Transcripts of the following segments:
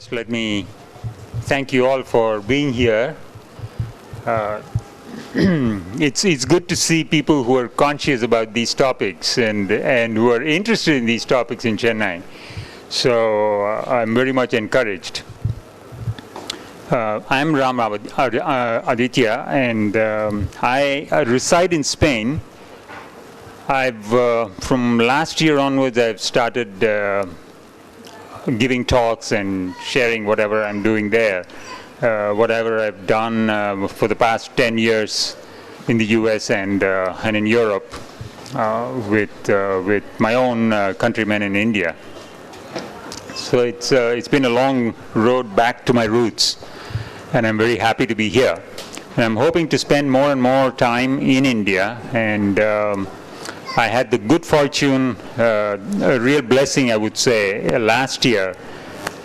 First, let me thank you all for being here. It's good to see people who are conscious about these topics and who are interested in these topics in Chennai. So I'm very much encouraged. I'm Aditya, and I reside in Spain. From last year onwards, I've started giving talks and sharing whatever I'm doing there, whatever I've done for the past 10 years in the US and in Europe with my own countrymen in India. So it's been a long road back to my roots, and I'm very happy to be here. And I'm hoping to spend more and more time in India, and I had the good fortune, a real blessing, I would say, last year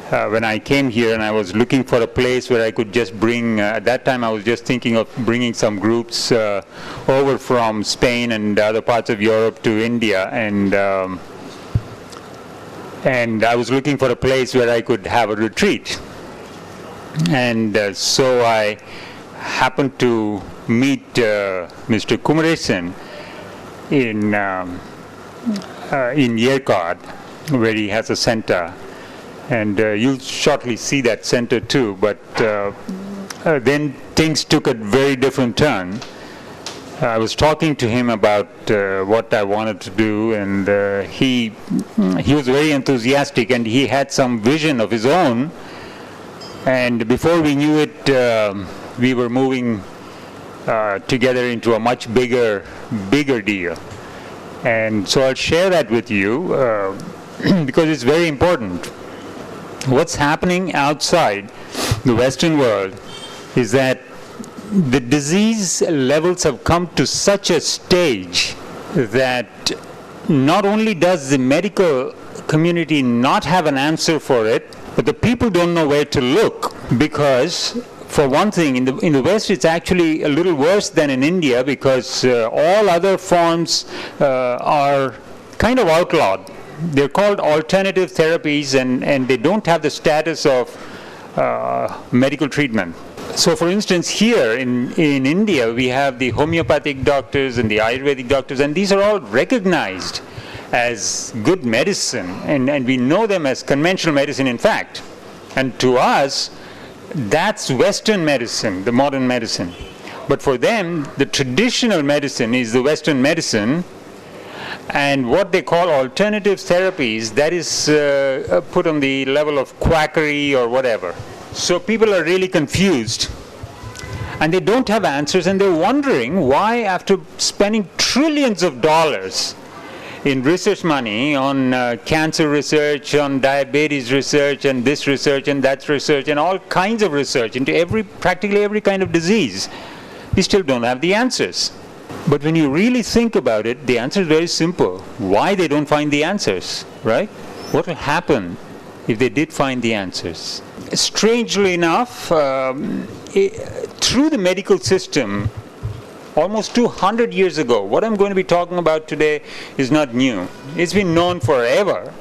when I came here and I was looking for a place where I could just bring, at that time I was just thinking of bringing some groups over from Spain and other parts of Europe to India, and I was looking for a place where I could have a retreat. And so I happened to meet Mr. Kumaresan in Yercaud, where he has a center, and you'll shortly see that center too. But then things took a very different turn. I was talking to him about what I wanted to do, and he was very enthusiastic, and he had some vision of his own. And before we knew it, we were moving together into a much bigger deal. And so I'll share that with you because it's very important. What's happening outside the Western world is that the disease levels have come to such a stage that not only does the medical community not have an answer for it, but the people don't know where to look, because for one thing, in the West, it's actually a little worse than in India, because all other forms are kind of outlawed. They're called alternative therapies, and they don't have the status of medical treatment. So, for instance, here in India, we have the homeopathic doctors and the Ayurvedic doctors, and these are all recognized as good medicine, and we know them as conventional medicine, in fact. And to us, that's Western medicine, the modern medicine. But for them, the traditional medicine is the Western medicine, and what they call alternative therapies, that is put on the level of quackery or whatever. So people are really confused, and they don't have answers, and they're wondering why, after spending trillions of dollars in research money on cancer research, on diabetes research, and this research and that research, and all kinds of research into practically every kind of disease, we still don't have the answers. But when you really think about it, the answer is very simple. Why they don't find the answers, right? What will happen if they did find the answers? Strangely enough, through the medical system, almost 200 years ago, what I'm going to be talking about today is not new. It's been known forever.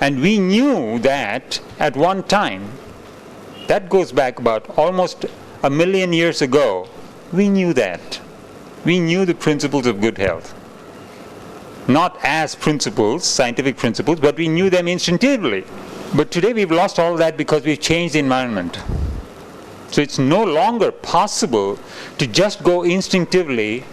And we knew that at one time, that goes back about almost 1 million years ago, we knew that. We knew the principles of good health. Not as principles, scientific principles, but we knew them instinctively. But today we've lost all that because we've changed the environment. So it's no longer possible to just go instinctively,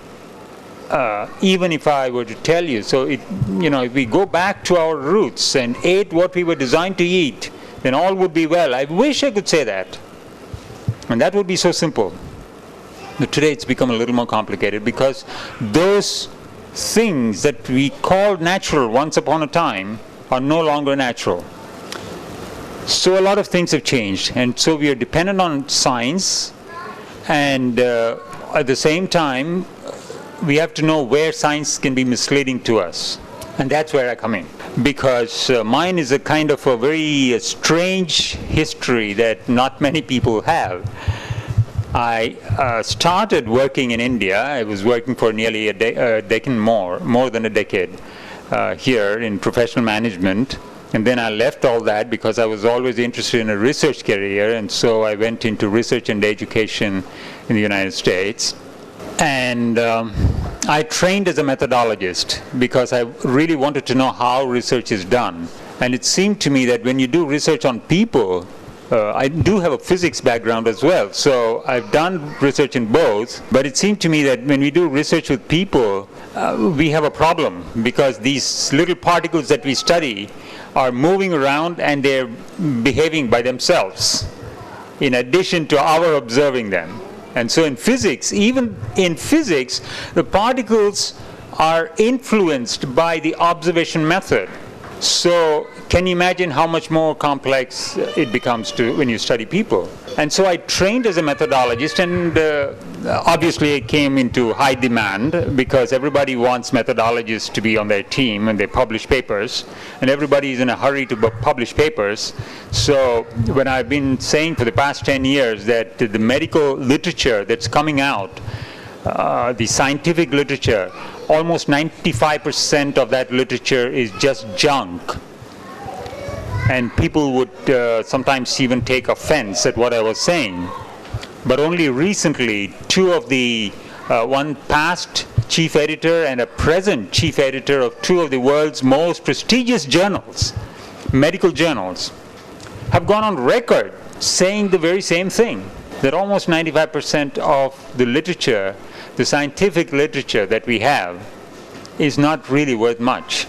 even if I were to tell you. So if we go back to our roots and ate what we were designed to eat, then all would be well. I wish I could say that. And that would be so simple. But today it's become a little more complicated, because those things that we called natural once upon a time are no longer natural. So a lot of things have changed, and so we are dependent on science, and at the same time we have to know where science can be misleading to us, and that's where I come in, because mine is a kind of a very strange history that not many people have. I started working in India. I was working for nearly a decade, more than a decade, here in professional management. And then I left all that because I was always interested in a research career, and so I went into research and education in the United States. And I trained as a methodologist because I really wanted to know how research is done. And it seemed to me that when you do research on people, I do have a physics background as well, so I've done research in both, but it seemed to me that when we do research with people, we have a problem, because these little particles that we study are moving around and they're behaving by themselves, in addition to our observing them. And so in physics, even in physics, the particles are influenced by the observation method. So can you imagine how much more complex it becomes when you study people? And so I trained as a methodologist, and obviously it came into high demand because everybody wants methodologists to be on their team and they publish papers, and everybody is in a hurry to publish papers. So when I've been saying for the past 10 years that the medical literature that's coming out, the scientific literature, almost 95% of that literature is just junk. And people would sometimes even take offense at what I was saying. But only recently, two of the, one past chief editor and a present chief editor of two of the world's most prestigious journals, medical journals, have gone on record saying the very same thing, that almost 95% of the literature, the scientific literature that we have, is not really worth much.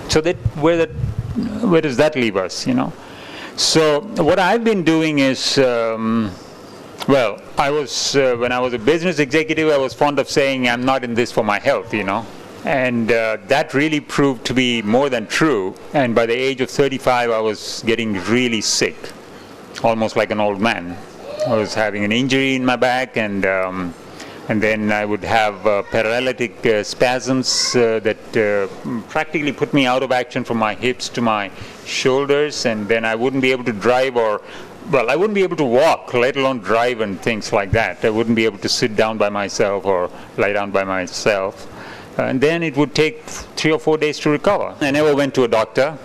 So that where does that leave us, you know? So what I've been doing is, well, I was when I was a business executive, I was fond of saying I'm not in this for my health, you know, and that really proved to be more than true. And by the age of 35, I was getting really sick, almost like an old man. I was having an injury in my back, and then I would have paralytic spasms that practically put me out of action from my hips to my shoulders, and then I wouldn't be able to drive, or, well, I wouldn't be able to walk, let alone drive and things like that. I wouldn't be able to sit down by myself or lie down by myself. And then it would take 3 or 4 days to recover. I never went to a doctor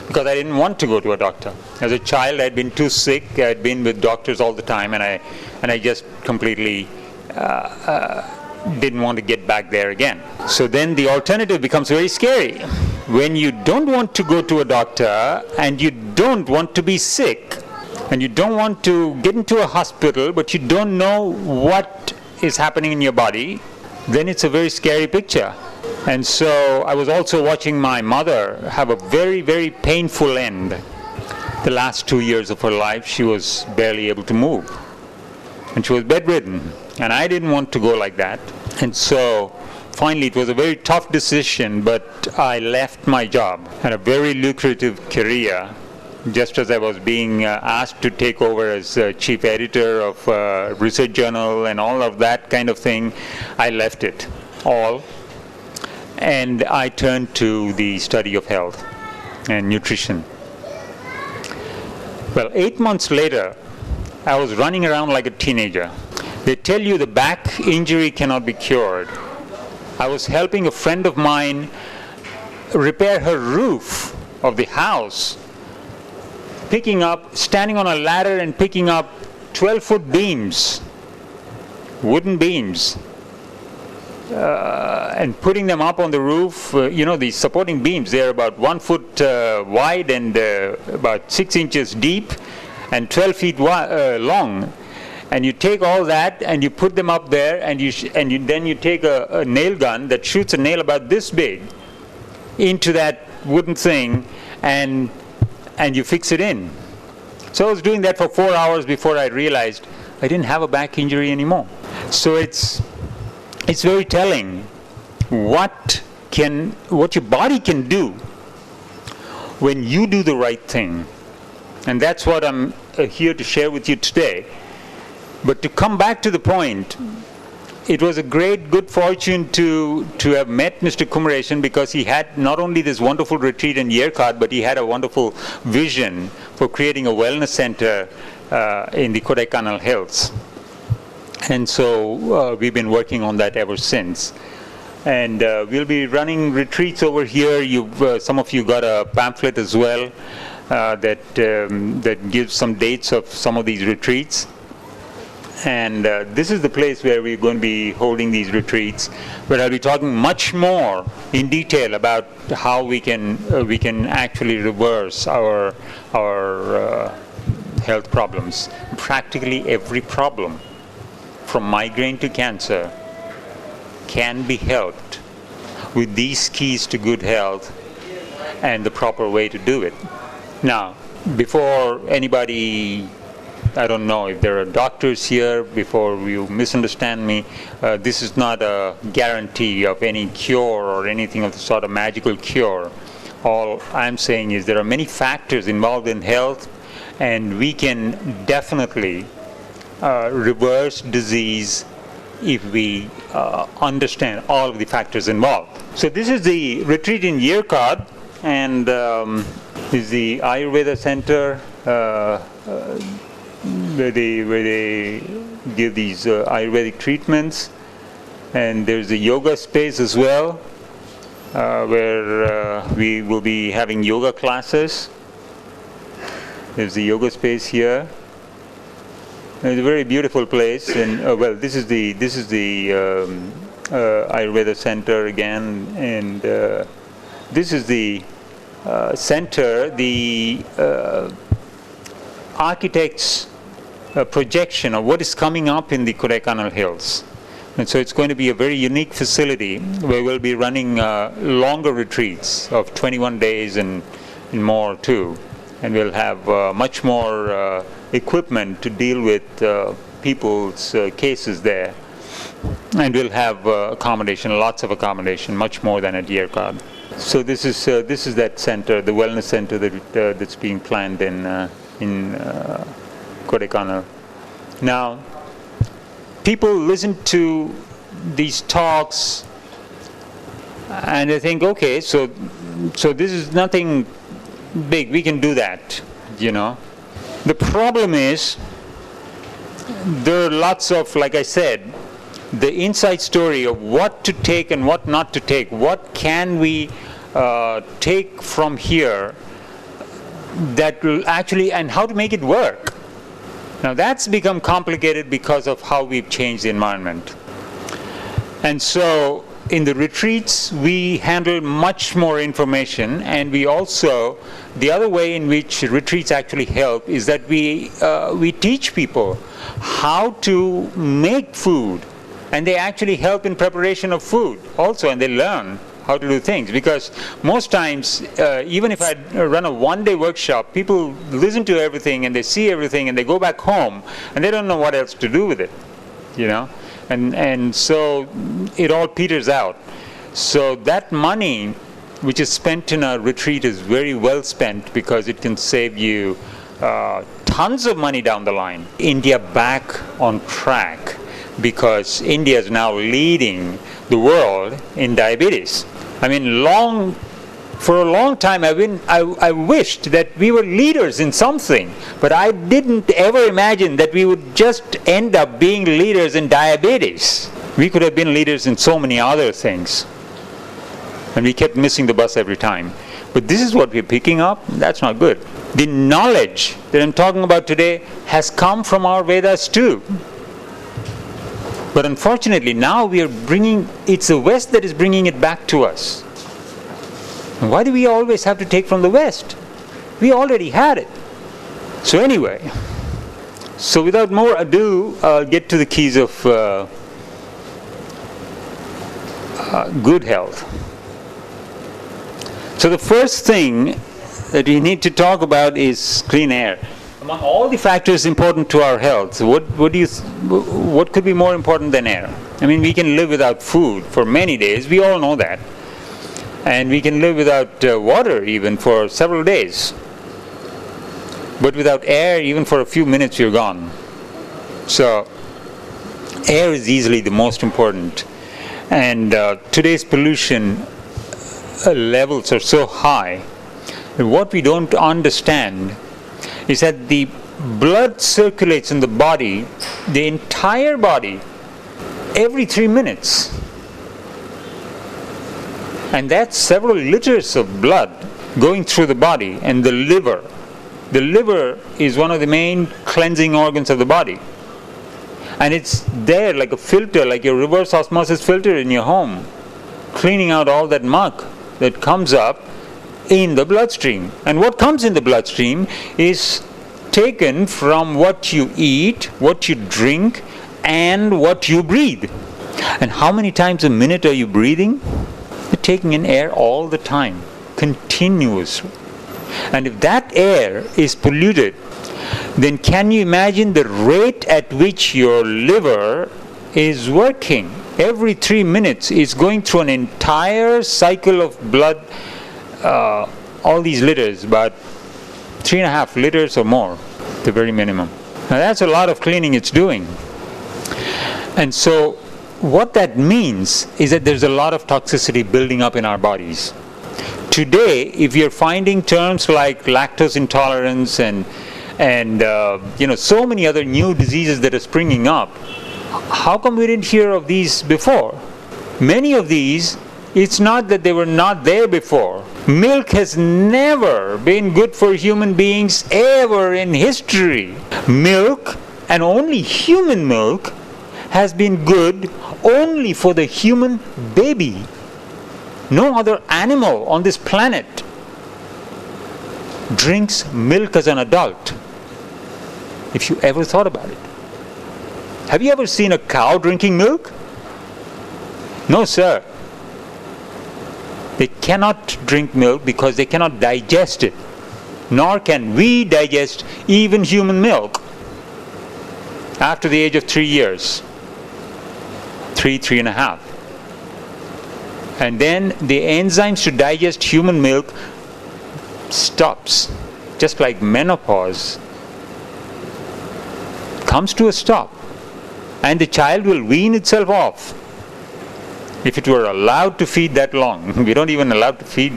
because I didn't want to go to a doctor. As a child, I'd been too sick. I'd been with doctors all the time, and I just completely didn't want to get back there again. So then the alternative becomes very scary. When you don't want to go to a doctor, and you don't want to be sick, and you don't want to get into a hospital, but you don't know what is happening in your body, then it's a very scary picture. And so I was also watching my mother have a very, very painful end. The last 2 years of her life, she was barely able to move, and she was bedridden. And I didn't want to go like that. And so finally it was a very tough decision, but I left my job and a very lucrative career just as I was being asked to take over as chief editor of a research journal and all of that kind of thing. I left it all, and I turned to the study of health and nutrition. Well, 8 months later, I was running around like a teenager. They tell you the back injury cannot be cured. I was helping a friend of mine repair her roof of the house, standing on a ladder and picking up 12-foot beams, wooden beams, and putting them up on the roof. You know, these supporting beams, they're about 1 foot wide and about 6 inches deep and 12 feet long. And you take all that and you put them up there, and then you take a nail gun that shoots a nail about this big into that wooden thing, and you fix it in. So I was doing that for 4 hours before I realized I didn't have a back injury anymore. So it's very telling what your body can do when you do the right thing. And that's what I'm here to share with you today. But to come back to the point, it was a great good fortune to have met Mr. Kumaresan, because he had not only this wonderful retreat in Yercaud, but he had a wonderful vision for creating a wellness center in the Kodaikanal Hills. And so we've been working on that ever since. And we'll be running retreats over here. Some of you got a pamphlet as well that gives some dates of some of these retreats. And this is the place where we're going to be holding these retreats, where I'll be talking much more in detail about how we can actually reverse our health problems. Practically every problem, from migraine to cancer, can be helped with these keys to good health and the proper way to do it. Now, before anybody, I don't know if there are doctors here, before you misunderstand me, this is not a guarantee of any cure or anything of the sort of magical cure. All I'm saying is there are many factors involved in health, and we can definitely reverse disease if we understand all of the factors involved. So this is the retreat in Yercaud, and this is the Ayurveda Center, where they give these Ayurvedic treatments. And there's a yoga space as well, where we will be having yoga classes. There's the yoga space here. It's a very beautiful place, and well, this is the Ayurveda Center again, and this is the center, the architect's projection of what is coming up in the Kodaikanal Hills. And so it's going to be a very unique facility where we'll be running longer retreats of 21 days and more too. And we'll have much more equipment to deal with people's cases there. And we'll have accommodation, lots of accommodation, much more than at Yercaud. So this is that center, the wellness center that's being planned in Kodaikanal. Now, people listen to these talks and they think, okay, so this is nothing big, we can do that, you know. The problem is there are lots of, like I said, the inside story of what to take and what not to take. What can we take from here that will actually, and how to make it work. Now that's become complicated because of how we've changed the environment. And so in the retreats we handle much more information, and we also, the other way in which retreats actually help is that we teach people how to make food, and they actually help in preparation of food also, and they learn how to do things. Because most times, even if I run a one-day workshop, people listen to everything and they see everything and they go back home and they don't know what else to do with it, you know. And so it all peters out. So that money which is spent in a retreat is very well spent, because it can save you tons of money down the line. India back on track, because India is now leading the world in diabetes. I mean, for a long time I wished that we were leaders in something, but I didn't ever imagine that we would just end up being leaders in diabetes. We could have been leaders in so many other things, and we kept missing the bus every time. But this is what we're picking up. That's not good. The knowledge that I'm talking about today has come from our Vedas too. But unfortunately, now we are it's the West that is bringing it back to us. And why do we always have to take from the West? We already had it. So anyway, so without more ado, I'll get to the keys of good health. So the first thing that we need to talk about is clean air. Among all the factors important to our health, what could be more important than air? I mean, we can live without food for many days, we all know that. And we can live without water even for several days. But without air, even for a few minutes, you're gone. So air is easily the most important. And today's pollution levels are so high that what we don't understand is that the blood circulates in the body, the entire body, every 3 minutes. And that's several liters of blood going through the body. And the liver is one of the main cleansing organs of the body. And it's there like a filter, like your reverse osmosis filter in your home, cleaning out all that muck that comes up in the bloodstream. And what comes in the bloodstream is taken from what you eat, what you drink, and what you breathe. And how many times a minute are you breathing? You're taking in air all the time, continuously. And if that air is polluted, then can you imagine the rate at which your liver is working? Every 3 minutes is going through an entire cycle of blood, all these liters, about 3.5 liters or more, the very minimum. Now that's a lot of cleaning it's doing. And so what that means is that there's a lot of toxicity building up in our bodies. Today, if you're finding terms like lactose intolerance and so many other new diseases that are springing up, how come we didn't hear of these before? Many of these, it's not that they were not there before. Milk has never been good for human beings ever in history. Milk, and only human milk, has been good only for the human baby. No other animal on this planet drinks milk as an adult. If you ever thought about it. Have you ever seen a cow drinking milk? No, sir. They cannot drink milk because they cannot digest it. Nor can we digest even human milk after the age of 3 years. 3.5. And then the enzymes to digest human milk stops. Just like menopause comes to a stop. And the child will wean itself off. If it were allowed to feed that long. We don't even allow to feed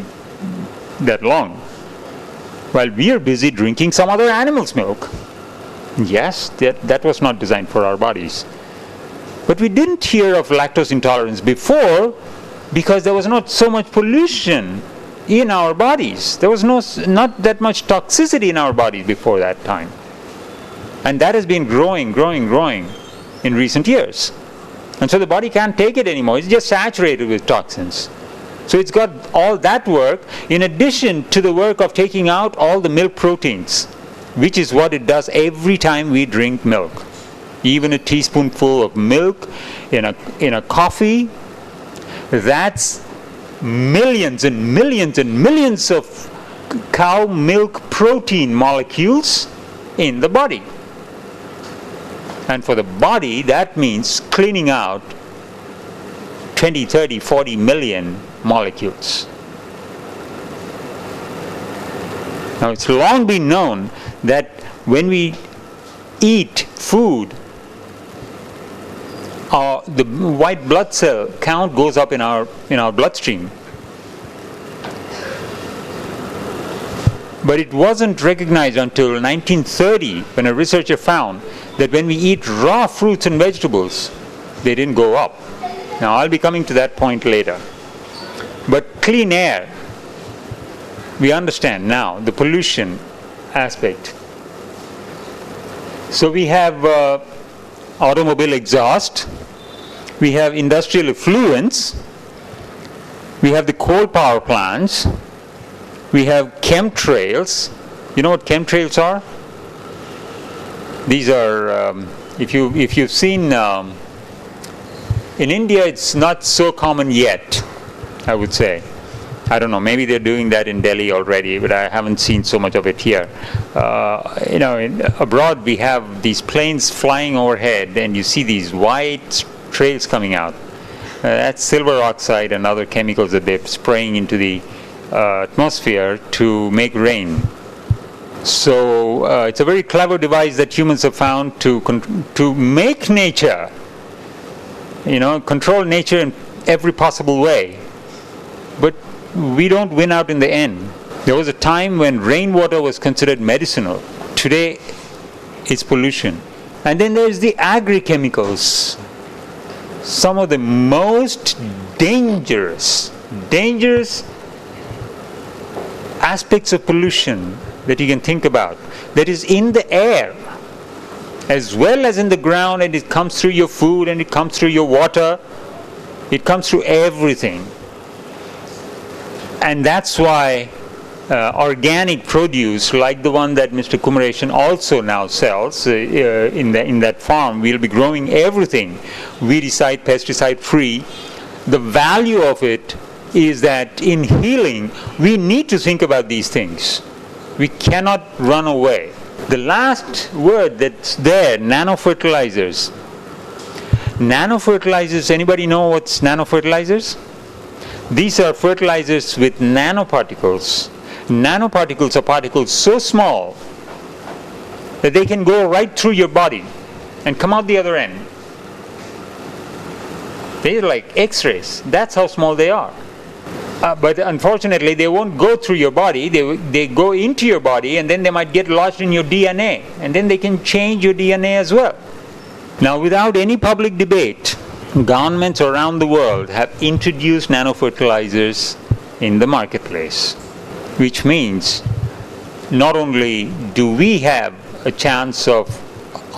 that long. While we are busy drinking some other animal's milk. Yes, that was not designed for our bodies. But we didn't hear of lactose intolerance before because there was not so much pollution in our bodies. There was not that much toxicity in our bodies before that time. And that has been growing in recent years. And so the body can't take it anymore. It's just saturated with toxins. So it's got all that work in addition to the work of taking out all the milk proteins, which is what it does every time we drink milk. Even a teaspoonful of milk in a coffee, that's millions and millions and millions of cow milk protein molecules in the body. And for the body, that means cleaning out 20, 30, 40 million molecules. Now, it's long been known that when we eat food, the white blood cell count goes up in our bloodstream. But it wasn't recognized until 1930 when a researcher found that when we eat raw fruits and vegetables, they didn't go up. Now, I'll be coming to that point later. But clean air, we understand now the pollution aspect. So we have automobile exhaust, we have industrial effluents, we have the coal power plants, we have chemtrails. You know what chemtrails are? These are, if you've seen, in India it's not so common yet, I would say. I don't know, maybe they're doing that in Delhi already, but I haven't seen so much of it here. Abroad we have these planes flying overhead and you see these white trails coming out. That's silver oxide and other chemicals that they're spraying into the atmosphere to make rain. So it's a very clever device that humans have found to make nature, control nature in every possible way. But we don't win out in the end. There was a time when rainwater was considered medicinal. Today, it's pollution. And then there's the agri-chemicals. Some of the most dangerous dangerous aspects of pollution that you can think about, that is in the air as well as in the ground, and it comes through your food, and it comes through your water, it comes through everything. And that's why organic produce, like the one that Mr. Kumareshan also now sells in that farm, we'll be growing everything weedicide, pesticide free. The value of it is that in healing, we need to think about these things. We cannot run away. The last word that's there, nanofertilizers. Nanofertilizers, anybody know what's nanofertilizers? These are fertilizers with nanoparticles. Nanoparticles are particles so small that they can go right through your body and come out the other end. They're like X-rays. That's how small they are. But unfortunately, they won't go through your body. They go into your body, and then they might get lodged in your DNA. And then they can change your DNA as well. Now, without any public debate, governments around the world have introduced nanofertilizers in the marketplace. Which means not only do we have a chance of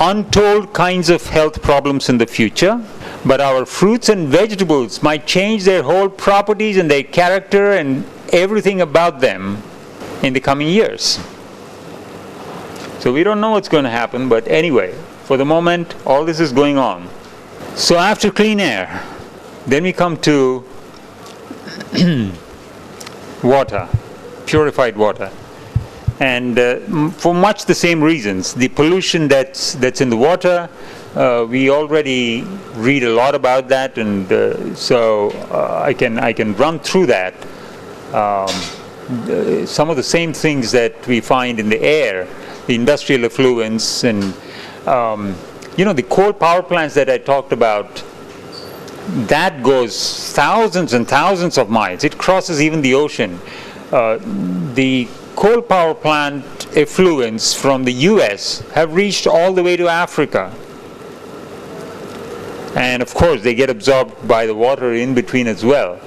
untold kinds of health problems in the future, but our fruits and vegetables might change their whole properties and their character and everything about them in the coming years. So we don't know what's going to happen, but anyway, for the moment, all this is going on. So after clean air, then we come to water, purified water. And for much the same reasons, the pollution that's in the water, we already read a lot about that, and so I can run through that. Some of the same things that we find in the air, the industrial effluents, and the coal power plants that I talked about, that goes thousands and thousands of miles. It crosses even the ocean. The coal power plant effluents from the US have reached all the way to Africa. And of course, they get absorbed by the water in between as well.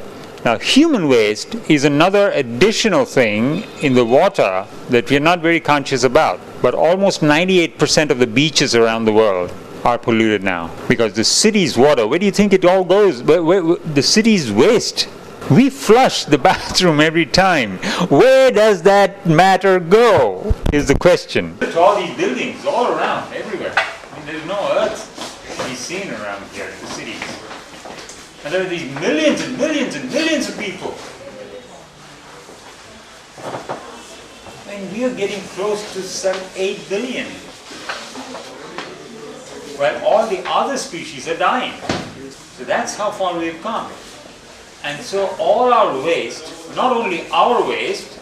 Now, human waste is another additional thing in the water that we're not very conscious about. But almost 98% of the beaches around the world are polluted now. Because the city's water, where do you think it all goes? The city's waste. We flush the bathroom every time. Where does that matter go? Is the question. To all these buildings all around, everywhere. I mean, there's no earth to be seen around here in the cities. And there are these millions and millions and millions of people. I mean, we are getting close to 8 billion. While all the other species are dying. So that's how far we've come. And so all our waste, not only our waste,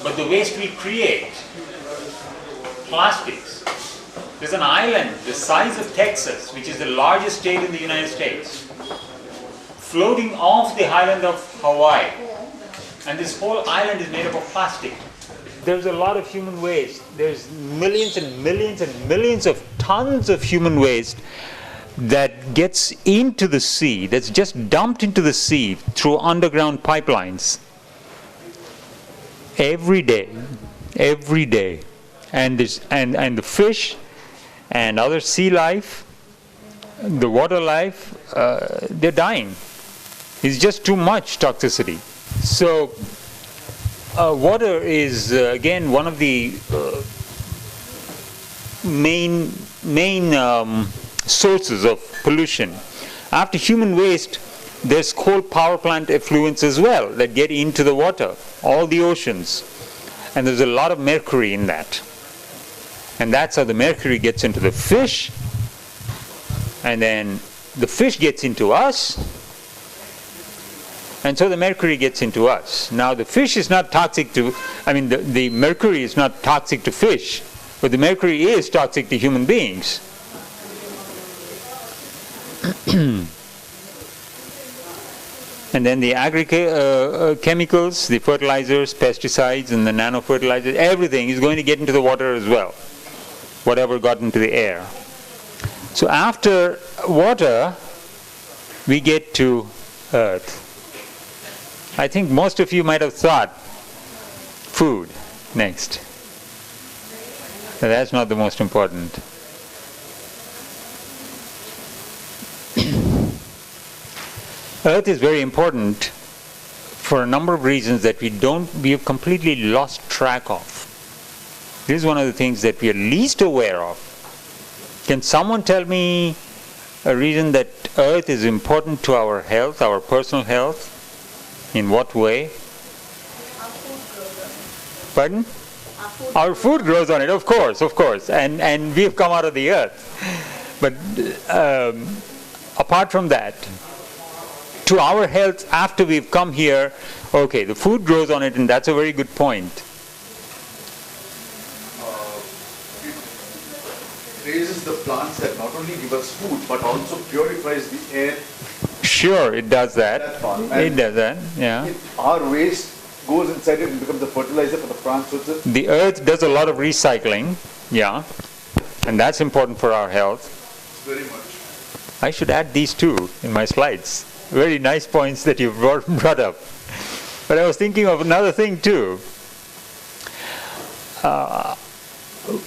but the waste we create, plastics. There's an island the size of Texas, which is the largest state in the United States, floating off the island of Hawaii. And this whole island is made up of plastic. There's a lot of human waste. There's millions and millions and millions of tons of human waste that gets into the sea, that's just dumped into the sea through underground pipelines. Every day. And the fish and other sea life, the water life, they're dying. It's just too much toxicity. So water is again one of the main sources of pollution. After human waste, there's coal power plant effluents as well that get into the water, all the oceans. And there's a lot of mercury in that. And that's how the mercury gets into the fish. And then the fish gets into us. And so the mercury gets into us. Now the fish is not toxic to, the mercury is not toxic to fish, but the mercury is toxic to human beings. And then the chemicals, the fertilizers, pesticides, and the nanofertilizers, everything is going to get into the water as well, whatever got into the air. So after water, we get to Earth? I think most of you might have thought food next. But that's not the most important. Earth is very important for a number of reasons that we have completely lost track of. This is one of the things that we are least aware of. Can someone tell me a reason that Earth is important to our health, our personal health? In what way? Pardon? Our food grows on it, of course. And we have come out of the Earth. But apart from that, to our health after we've come here, okay, the food grows on it, and that's a very good point. It raises the plants that not only give us food, but also purifies the air. Sure, it does that. It does that, yeah. Our waste goes inside it and becomes the fertilizer for the plants. So the earth does a lot of recycling, yeah, and that's important for our health. Very much. I should add these two in my slides. Very nice points that you brought up. But I was thinking of another thing too.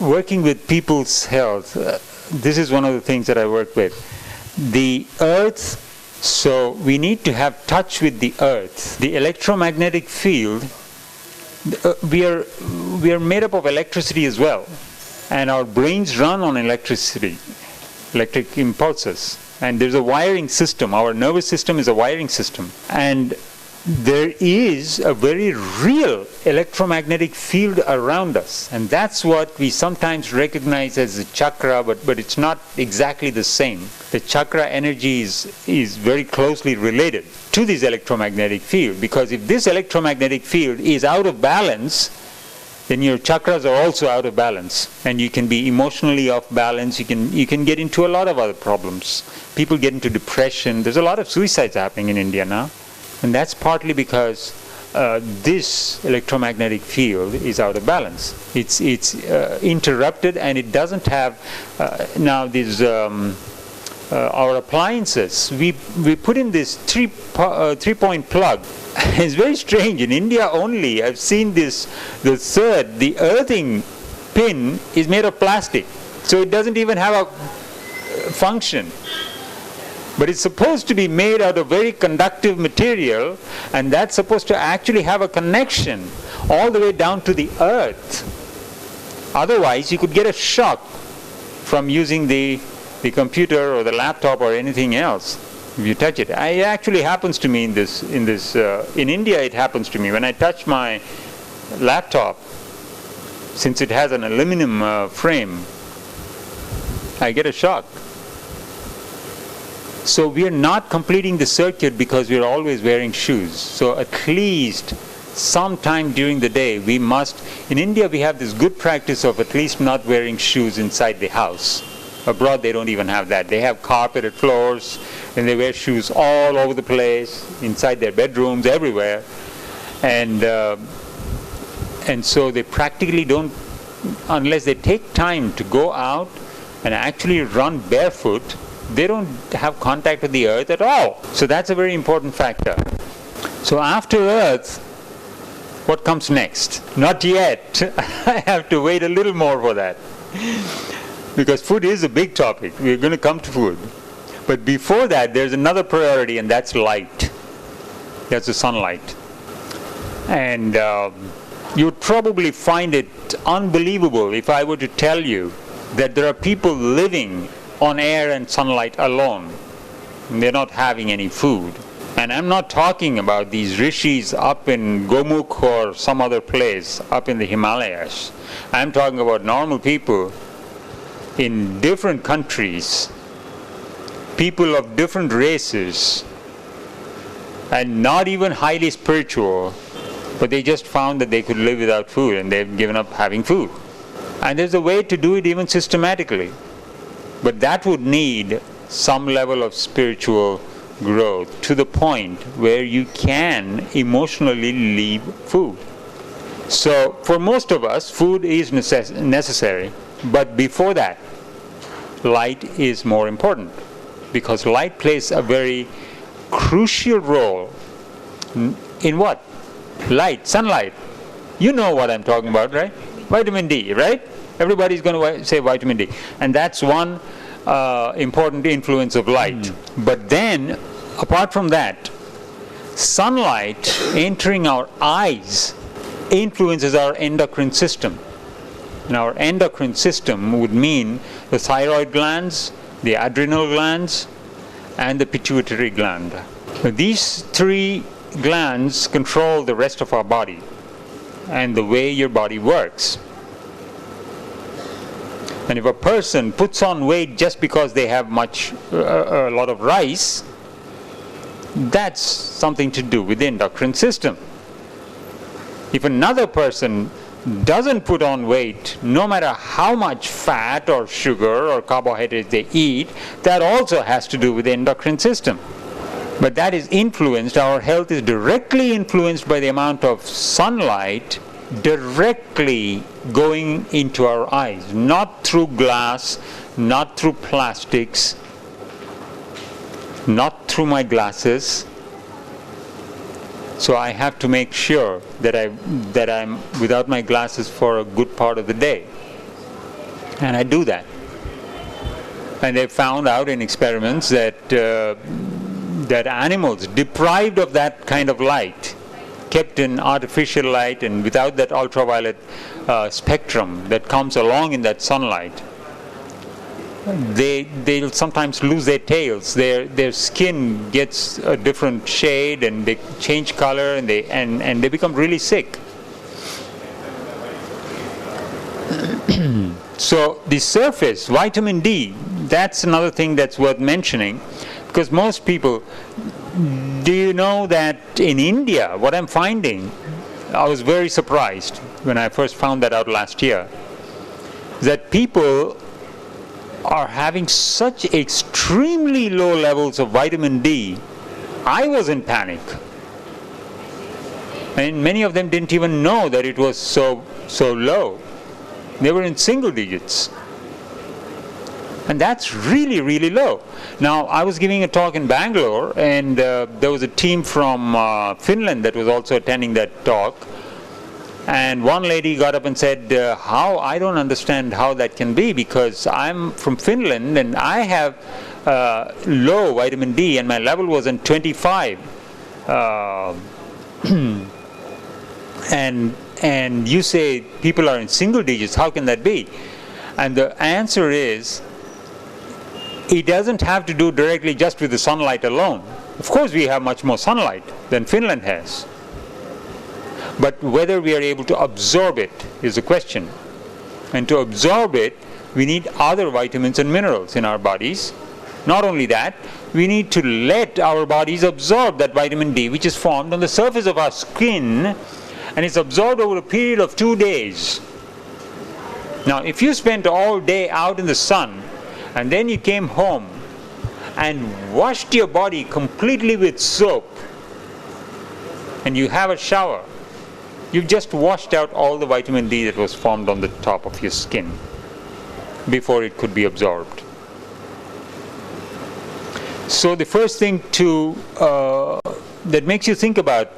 Working with people's health, this is one of the things that I work with. The earth, so we need to have touch with the earth. The electromagnetic field, we are made up of electricity as well. And our brains run on electricity, electric impulses. And there's a wiring system. Our nervous system is a wiring system. And there is a very real electromagnetic field around us. And that's what we sometimes recognize as a chakra, but it's not exactly the same. The chakra energy is very closely related to this electromagnetic field. Because if this electromagnetic field is out of balance, then your chakras are also out of balance, and you can be emotionally off balance. You can get into a lot of other problems. People get into depression. There's a lot of suicides happening in India now, and that's partly because this electromagnetic field is out of balance. It's interrupted, and it doesn't have now these our appliances. We put in this three-point plug. It's very strange. In India only, I've seen this, the earthing pin is made of plastic. So it doesn't even have a function. But it's supposed to be made out of very conductive material, and that's supposed to actually have a connection all the way down to the earth. Otherwise, you could get a shock from using the computer or the laptop or anything else. If you touch it, it actually happens to me in India. It happens to me when I touch my laptop. Since it has an aluminum frame, I get a shock. So we are not completing the circuit because we are always wearing shoes. So at least sometime during the day we must. In India, we have this good practice of at least not wearing shoes inside the house. Abroad, they don't even have that. They have carpeted floors, and they wear shoes all over the place, inside their bedrooms, everywhere. And so they practically don't, unless they take time to go out and actually run barefoot, they don't have contact with the earth at all. So that's a very important factor. So after earth, what comes next? Not yet. I have to wait a little more for that. Because food is a big topic. We're going to come to food. But before that, there's another priority, and that's light. That's the sunlight. And you'd probably find it unbelievable if I were to tell you that there are people living on air and sunlight alone. And they're not having any food. And I'm not talking about these rishis up in Gomukh or some other place up in the Himalayas. I'm talking about normal people in different countries, people of different races, and not even highly spiritual, but they just found that they could live without food, and they've given up having food. And there's a way to do it even systematically, but that would need some level of spiritual growth to the point where you can emotionally leave food. So for most of us, food is necessary, but before that, light is more important, because light plays a very crucial role in what? Light, sunlight. You know what I'm talking about, right? Vitamin D, right? Everybody's going to say vitamin D. And that's one important influence of light. But then, apart from that, sunlight entering our eyes influences our endocrine system. And our endocrine system would mean the thyroid glands, the adrenal glands, and the pituitary gland. These three glands control the rest of our body and the way your body works. And if a person puts on weight just because they have a lot of rice, that's something to do with the endocrine system. If another person doesn't put on weight, no matter how much fat or sugar or carbohydrates they eat, that also has to do with the endocrine system. But that is influenced, our health is directly influenced by the amount of sunlight directly going into our eyes, not through glass, not through plastics, not through my glasses. So I have to make sure that I'm without my glasses for a good part of the day. And I do that. And they found out in experiments that animals deprived of that kind of light, kept in artificial light and without that ultraviolet spectrum that comes along in that sunlight, they'll sometimes lose their tails. Their skin gets a different shade and they change color and they become really sick. So the surface, vitamin D, that's another thing that's worth mentioning, because most people, do you know that in India, what I'm finding, I was very surprised when I first found that out last year, that people are having such extremely low levels of vitamin D. I was in panic. And many of them didn't even know that it was so low. They were in single digits. And that's really, really low. Now, I was giving a talk in Bangalore, and there was a team from Finland that was also attending that talk. And one lady got up and said, I don't understand how that can be, because I'm from Finland and I have low vitamin D and my level was in 25. And you say people are in single digits, how can that be? And the answer is, it doesn't have to do directly just with the sunlight alone. Of course we have much more sunlight than Finland has. But whether we are able to absorb it is the question. And to absorb it, we need other vitamins and minerals in our bodies. Not only that, we need to let our bodies absorb that vitamin D, which is formed on the surface of our skin, and it's absorbed over a period of 2 days. Now, if you spent all day out in the sun, and then you came home and washed your body completely with soap, and you have a shower, you've just washed out all the vitamin D that was formed on the top of your skin before it could be absorbed. So the first thing that makes you think about,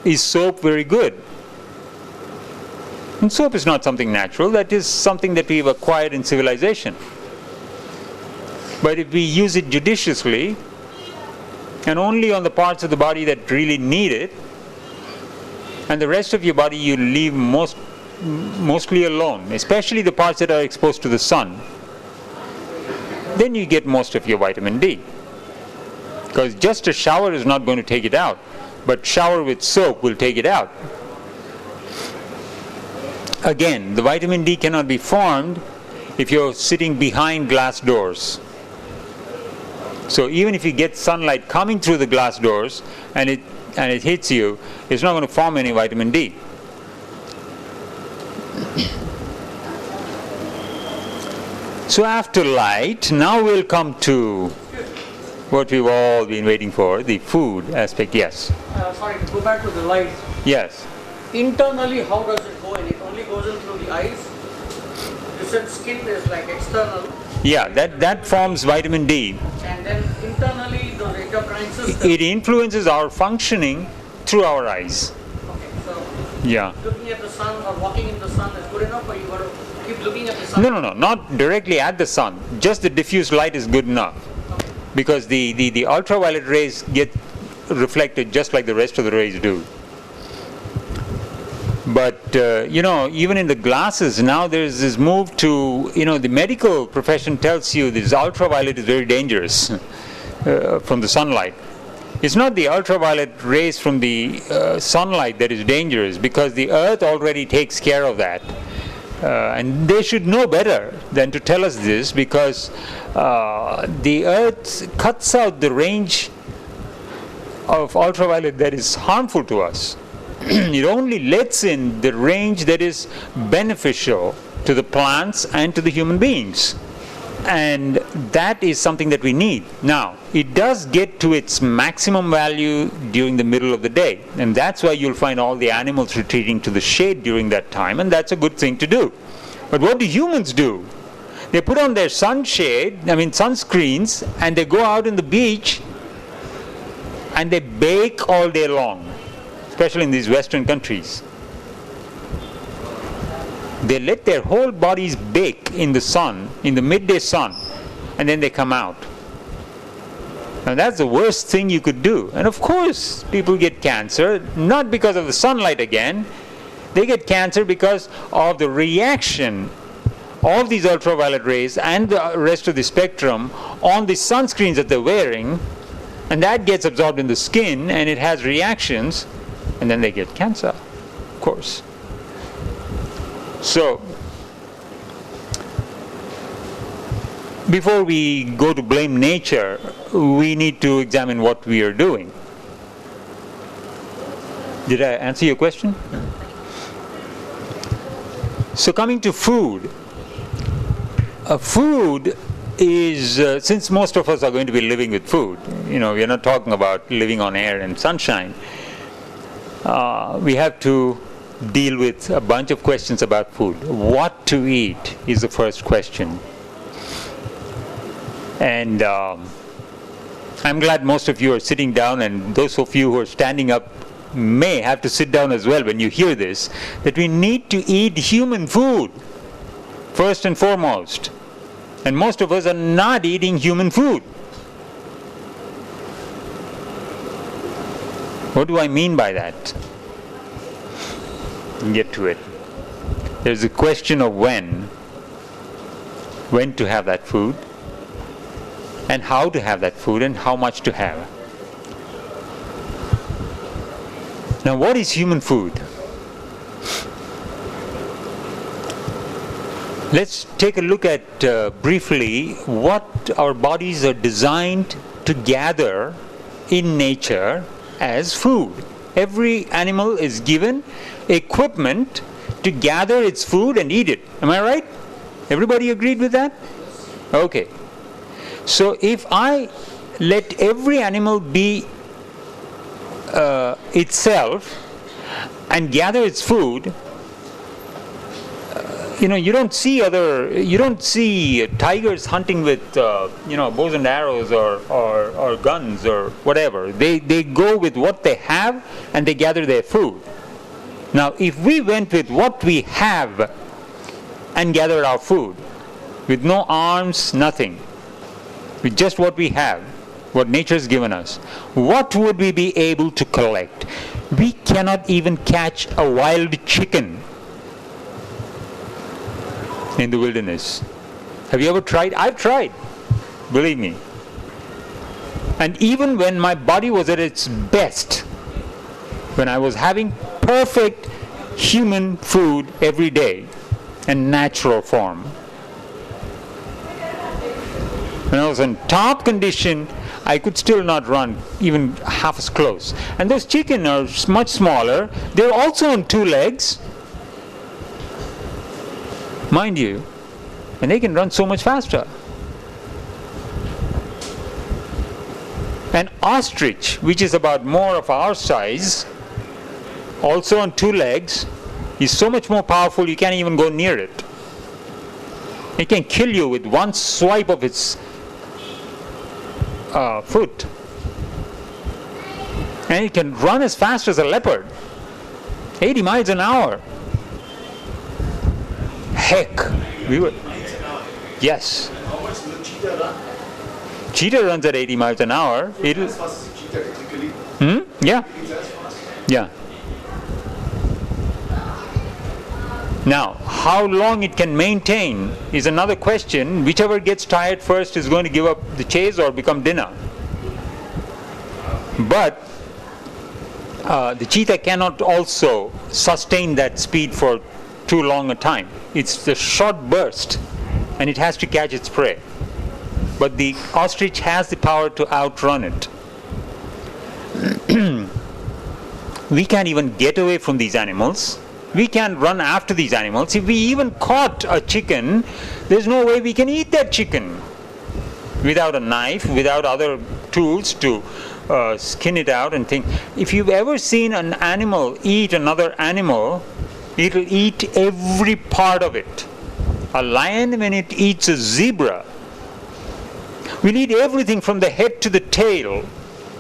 is soap very good? And soap is not something natural. That is something that we've acquired in civilization. But if we use it judiciously, and only on the parts of the body that really need it, and the rest of your body you leave mostly alone, especially the parts that are exposed to the sun, then you get most of your vitamin D. Because just a shower is not going to take it out, but shower with soap will take it out. Again, the vitamin D cannot be formed if you're sitting behind glass doors. So even if you get sunlight coming through the glass doors and it hits you, it's not going to form any vitamin D. So after light, now we'll come to what we've all been waiting for, the food aspect. Yes? Sorry, to go back to the light. Yes. Internally, how does it go in? It only goes in through the eyes? You said skin is like external. Yeah, that forms vitamin D. And then internally, those endocrine systems. It influences our functioning through our eyes. Okay, so Yeah. looking at the sun or walking in the sun is good enough, or you got to keep looking at the sun? No, not directly at the sun. Just the diffuse light is good enough. Okay. Because the ultraviolet rays get reflected just like the rest of the rays do. But, even in the glasses, now there's this move to, the medical profession tells you this ultraviolet is very dangerous from the sunlight. It's not the ultraviolet rays from the sunlight that is dangerous, because the earth already takes care of that. And they should know better than to tell us this, because the earth cuts out the range of ultraviolet that is harmful to us. It only lets in the range that is beneficial to the plants and to the human beings. And that is something that we need. Now, it does get to its maximum value during the middle of the day. And that's why you'll find all the animals retreating to the shade during that time. And that's a good thing to do. But what do humans do? They put on their sunscreens, and they go out on the beach and they bake all day long, especially in these Western countries. They let their whole bodies bake in the sun, in the midday sun, and then they come out. Now that's the worst thing you could do. And of course, people get cancer, not because of the sunlight again. They get cancer because of the reaction of these ultraviolet rays and the rest of the spectrum on the sunscreens that they're wearing, and that gets absorbed in the skin, and it has reactions, and then they get cancer, of course. So, before we go to blame nature, we need to examine what we are doing. Did I answer your question? So, coming to food. Food is, since most of us are going to be living with food, we're not talking about living on air and sunshine, we have to deal with a bunch of questions about food. What to eat is the first question. And I'm glad most of you are sitting down, and those of you who are standing up may have to sit down as well when you hear this, that we need to eat human food first and foremost. And most of us are not eating human food. What do I mean by that? Get to it. There's a question of when to have that food, and how to have that food, and how much to have. Now, what is human food? Let's take a look at briefly what our bodies are designed to gather in nature as food. Every animal is given equipment to gather its food and eat it. Am I right? Everybody agreed with that? Okay. So if I let every animal be itself and gather its food, you don't see tigers hunting with bows and arrows or guns or whatever. They go with what they have, and they gather their food. Now, if we went with what we have and gathered our food, with no arms, nothing, with just what we have, what nature has given us, what would we be able to collect? We cannot even catch a wild chicken in the wilderness. Have you ever tried? I've tried, believe me. And even when my body was at its best, when I was having perfect human food every day in natural form, when I was in top condition, I could still not run even half as close. And those chicken are much smaller. They're also on two legs, mind you, and they can run so much faster. An ostrich, which is about more of our size, also on two legs, is so much more powerful you can't even go near it. It can kill you with one swipe of its foot. And it can run as fast as a leopard, 80 miles an hour. Heck, yes. How much will a cheetah run? Cheetah runs at 80 miles an hour. It'll, As fast as a cheetah, technically. yeah, It's as fast. yeah. Now, how long it can maintain is another question. Whichever gets tired first is going to give up the chase or become dinner. But the cheetah cannot also sustain that speed for too long a time. It's a short burst and it has to catch its prey. But the ostrich has the power to outrun it. We can't even get away from these animals. We can't run after these animals. If we even caught a chicken, there's no way we can eat that chicken without a knife, without other tools to skin it out and think. If you've ever seen an animal eat another animal, it'll eat every part of it. A lion, when it eats a zebra, will eat everything from the head to the tail,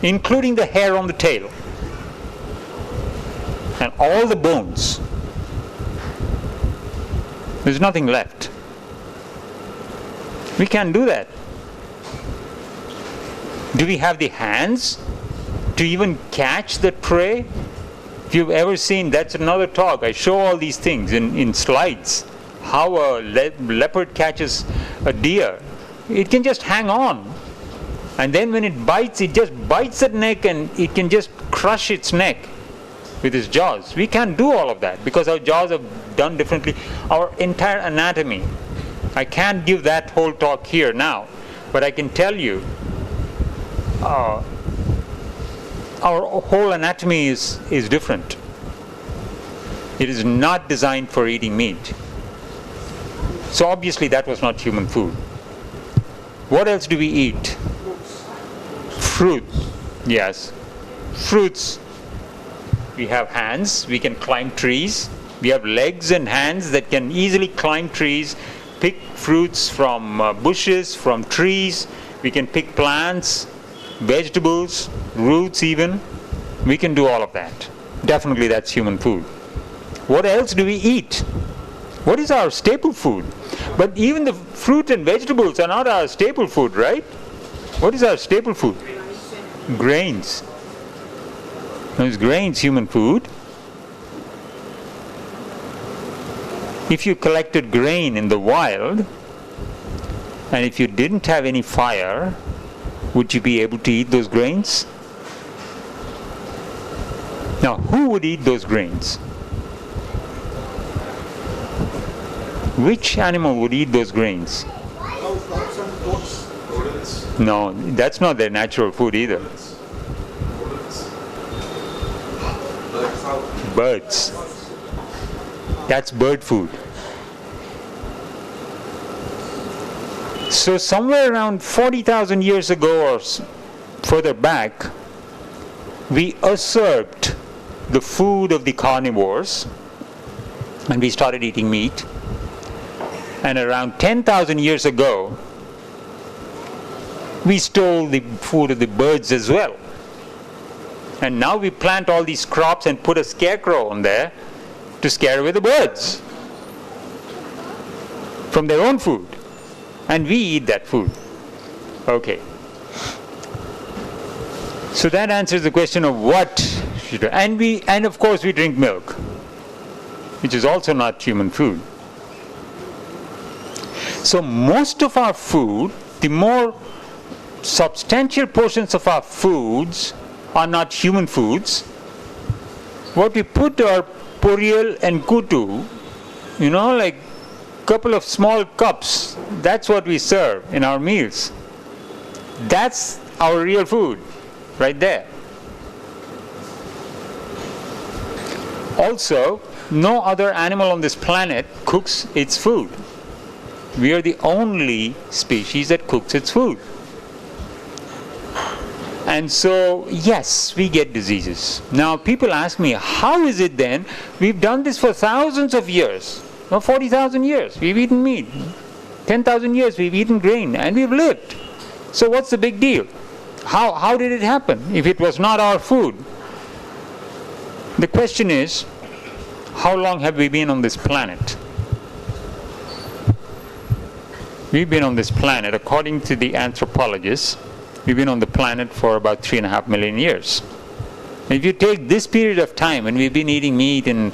including the hair on the tail and all the bones. There's nothing left. We can't do that. Do we have the hands to even catch the prey? If you've ever seen, that's another talk. I show all these things in slides. How a leopard catches a deer. It can just hang on. And then when it bites, it just bites that neck and it can just crush its neck with its jaws. We can't do all of that because our jaws are done differently. Our entire anatomy, I can't give that whole talk here now, but I can tell you our whole anatomy is different. It is not designed for eating meat. So obviously that was not human food. What else do we eat? Fruit. Yes. Fruits. We have hands, we can climb trees. We have legs and hands that can easily climb trees, pick fruits from bushes, from trees. We can pick plants, vegetables, roots even. We can do all of that. Definitely that's human food. What else do we eat? What is our staple food? But even the fruit and vegetables are not our staple food, right? What is our staple food? Grains. Is grains human food? If you collected grain in the wild, and if you didn't have any fire, would you be able to eat those grains? Now, who would eat those grains? Which animal would eat those grains? No, that's not their natural food either. Birds. That's bird food. So somewhere around 40,000 years ago or further back, we usurped the food of the carnivores and we started eating meat. And around 10,000 years ago, we stole the food of the birds as well. And now we plant all these crops and put a scarecrow on there to scare away the birds from their own food. And we eat that food. Okay. So that answers the question of what should, and of course we drink milk, which is also not human food. So most of our food, the more substantial portions of our foods are not human foods. What we put are poriyal and kutu, like a couple of small cups, that's what we serve in our meals. That's our real food, right there. Also, no other animal on this planet cooks its food. We are the only species that cooks its food. And so, yes, we get diseases. Now, people ask me, how is it then? We've done this for thousands of years, 40,000 years. We've eaten meat. 10,000 years we've eaten grain and we've lived. So what's the big deal? How did it happen if it was not our food? The question is, how long have we been on this planet? We've been on this planet, according to the anthropologists, we've been on the planet for about 3.5 million years. If you take this period of time when we've been eating meat and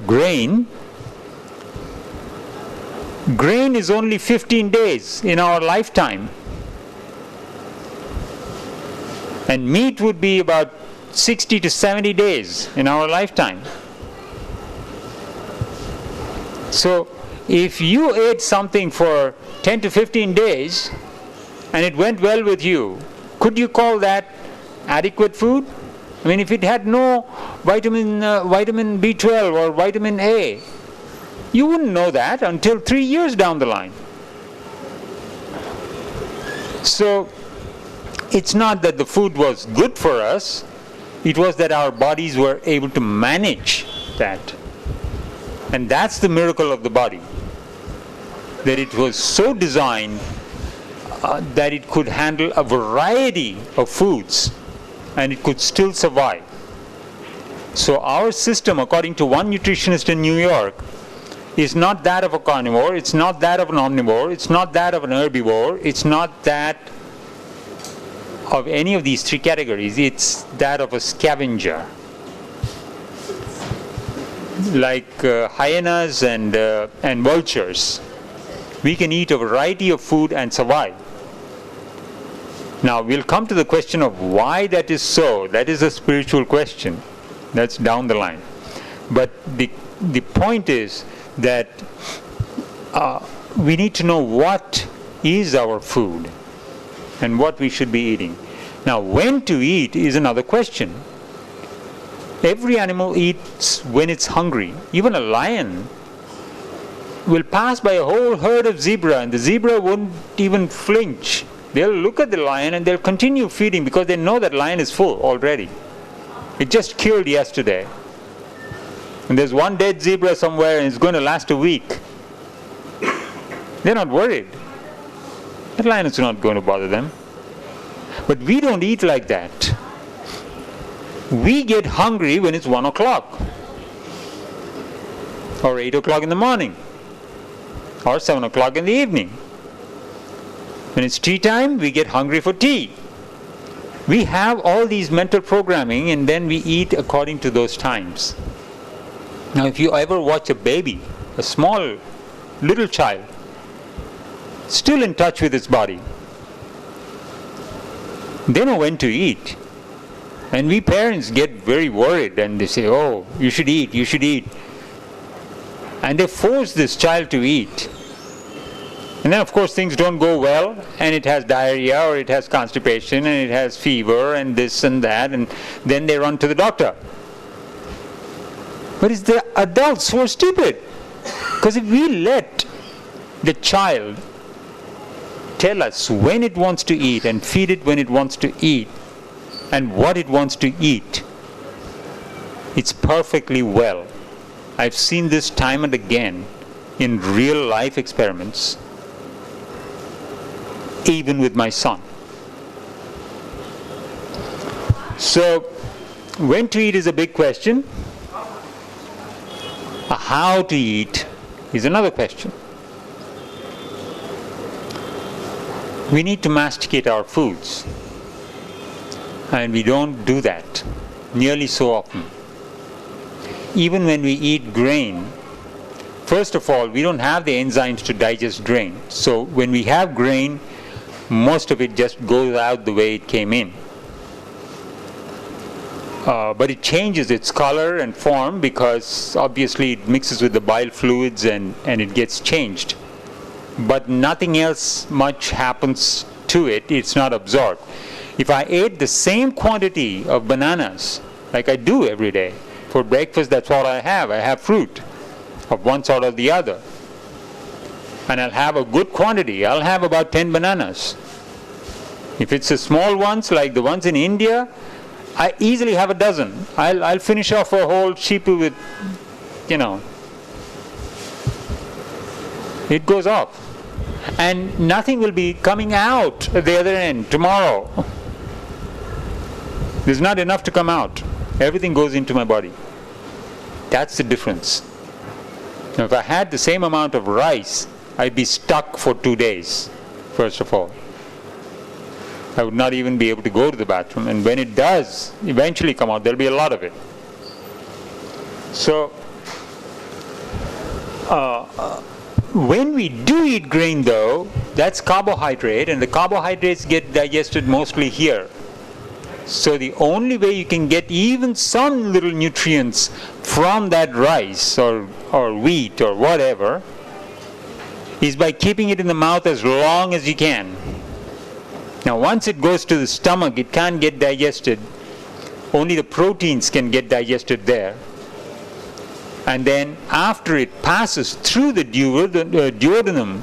grain, grain is only 15 days in our lifetime. And meat would be about 60 to 70 days in our lifetime. So if you ate something for 10 to 15 days and it went well with you, could you call that adequate food? I mean, if it had no vitamin B12 or vitamin A, you wouldn't know that until 3 years down the line. So it's not that the food was good for us, it was that our bodies were able to manage that. And that's the miracle of the body, that it was so designed that it could handle a variety of foods and it could still survive. So our system, according to one nutritionist in New York, is not that of a carnivore, it's not that of an omnivore, it's not that of an herbivore, it's not that of any of these three categories, it's that of a scavenger. Like hyenas and vultures, we can eat a variety of food and survive. Now we'll come to the question of why that is so. That is a spiritual question. That's down the line. But the point is that we need to know what is our food and what we should be eating. Now when to eat is another question. Every animal eats when it's hungry. Even a lion will pass by a whole herd of zebra and the zebra won't even flinch. They'll look at the lion and they'll continue feeding because they know that lion is full already. It just killed yesterday. And there's one dead zebra somewhere and it's going to last a week. They're not worried. That lion is not going to bother them. But we don't eat like that. We get hungry when it's 1 o'clock. Or 8 o'clock in the morning. Or 7 o'clock in the evening. When it's tea time, we get hungry for tea. We have all these mental programming and then we eat according to those times. Now if you ever watch a baby, a small little child, still in touch with its body, they know when to eat. And we parents get very worried and they say, oh, you should eat, you should eat. And they force this child to eat. And then of course things don't go well and it has diarrhea or it has constipation and it has fever and this and that, and then they run to the doctor. But it's the adults who are stupid. Because if we let the child tell us when it wants to eat and feed it when it wants to eat and what it wants to eat, it's perfectly well. I've seen this time and again in real life experiments, even with my son. So when to eat is a big question. How to eat is another question. We need to masticate our foods, and we don't do that nearly so often. Even when we eat grain, first of all, we don't have the enzymes to digest grain. So when we have grain, most of it just goes out the way it came in. But it changes its color and form because obviously it mixes with the bile fluids and it gets changed. But nothing else much happens to it, it's not absorbed. If I ate the same quantity of bananas, like I do every day, for breakfast that's what I have fruit of one sort or the other. And I'll have a good quantity, I'll have about 10 bananas. If it's the small ones like the ones in India, I easily have a dozen. I'll finish off a whole sheepu with, It goes off. And nothing will be coming out at the other end tomorrow. There's not enough to come out. Everything goes into my body. That's the difference. Now, if I had the same amount of rice, I'd be stuck for 2 days, first of all. I would not even be able to go to the bathroom. And when it does eventually come out, there'll be a lot of it. So, when we do eat grain, though, that's carbohydrate, and the carbohydrates get digested mostly here. So the only way you can get even some little nutrients from that rice or wheat or whatever is by keeping it in the mouth as long as you can. Now, once it goes to the stomach, it can't get digested. Only the proteins can get digested there. And then after it passes through the duodenum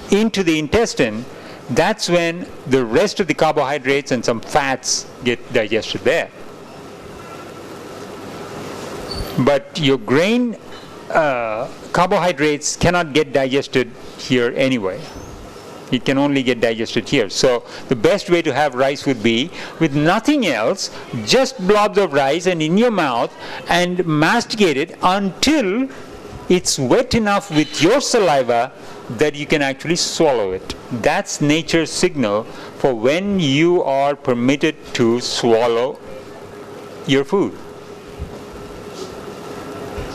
into the intestine, that's when the rest of the carbohydrates and some fats get digested there. But your grain carbohydrates cannot get digested here anyway. It can only get digested here. So the best way to have rice would be with nothing else, just blobs of rice and in your mouth, and masticate it until it's wet enough with your saliva that you can actually swallow it. That's nature's signal for when you are permitted to swallow your food.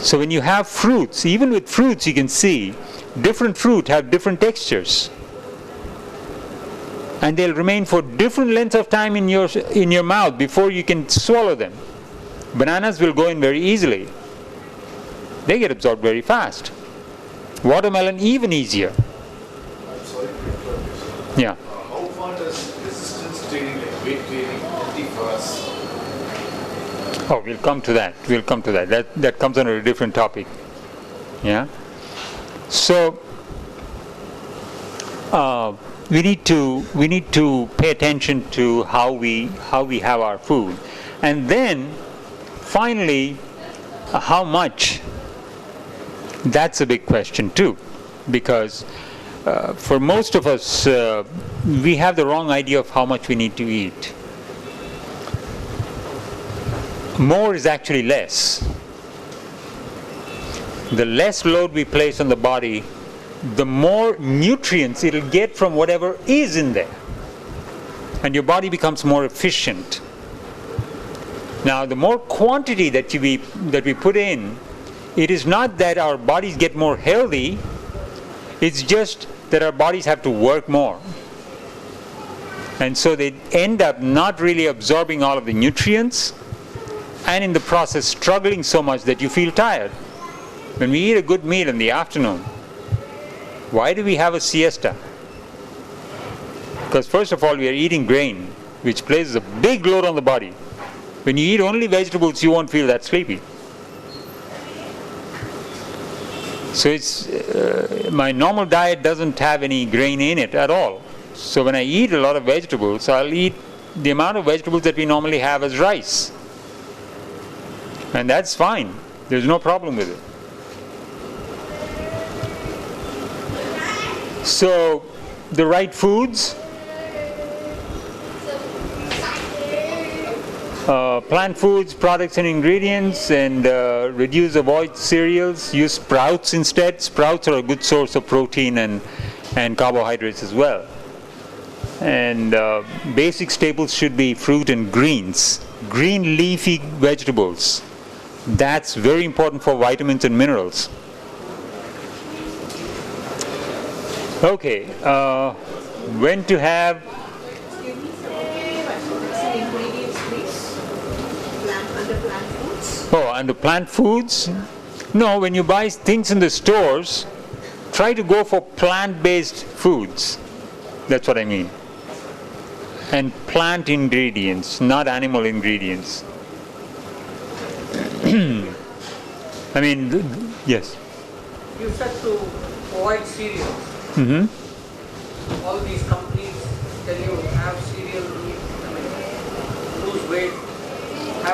So when you have fruits, even with fruits you can see different fruit have different textures. And they'll remain for different lengths of time in your mouth before you can swallow them. Bananas will go in very easily. They get absorbed very fast. Watermelon even easier. I'm sorry to interrupt you. Yeah. How far does resistance training, like weight training, differ for us? Oh, we'll come to that. We'll come to that. That comes under a different topic. Yeah. So we need to pay attention to how we have our food, and then finally how much. That's a big question too, because for most of us we have the wrong idea of how much we need to eat. More is actually less. The less load we place on the body, the more nutrients it'll get from whatever is in there, and your body becomes more efficient. Now, the more quantity that we put in, it is not that our bodies get more healthy, it's just that our bodies have to work more. And so they end up not really absorbing all of the nutrients, and in the process struggling so much that you feel tired. When we eat a good meal in the afternoon, why do we have a siesta? Because first of all, we are eating grain, which places a big load on the body. When you eat only vegetables, you won't feel that sleepy. So my normal diet doesn't have any grain in it at all. So when I eat a lot of vegetables, I'll eat the amount of vegetables that we normally have as rice. And that's fine. There's no problem with it. So the right foods, plant foods, products and ingredients, and avoid cereals, use sprouts instead. Sprouts are a good source of protein and carbohydrates as well. And basic staples should be fruit and greens, green leafy vegetables. That's very important for vitamins and minerals. Okay, when to have under plant foods? No, when you buy things in the stores, try to go for plant-based foods. That's what I mean. And plant ingredients, not animal ingredients. I mean, yes? You said to avoid cereals. Mm-hmm. All these companies tell you have cereal, lose weight.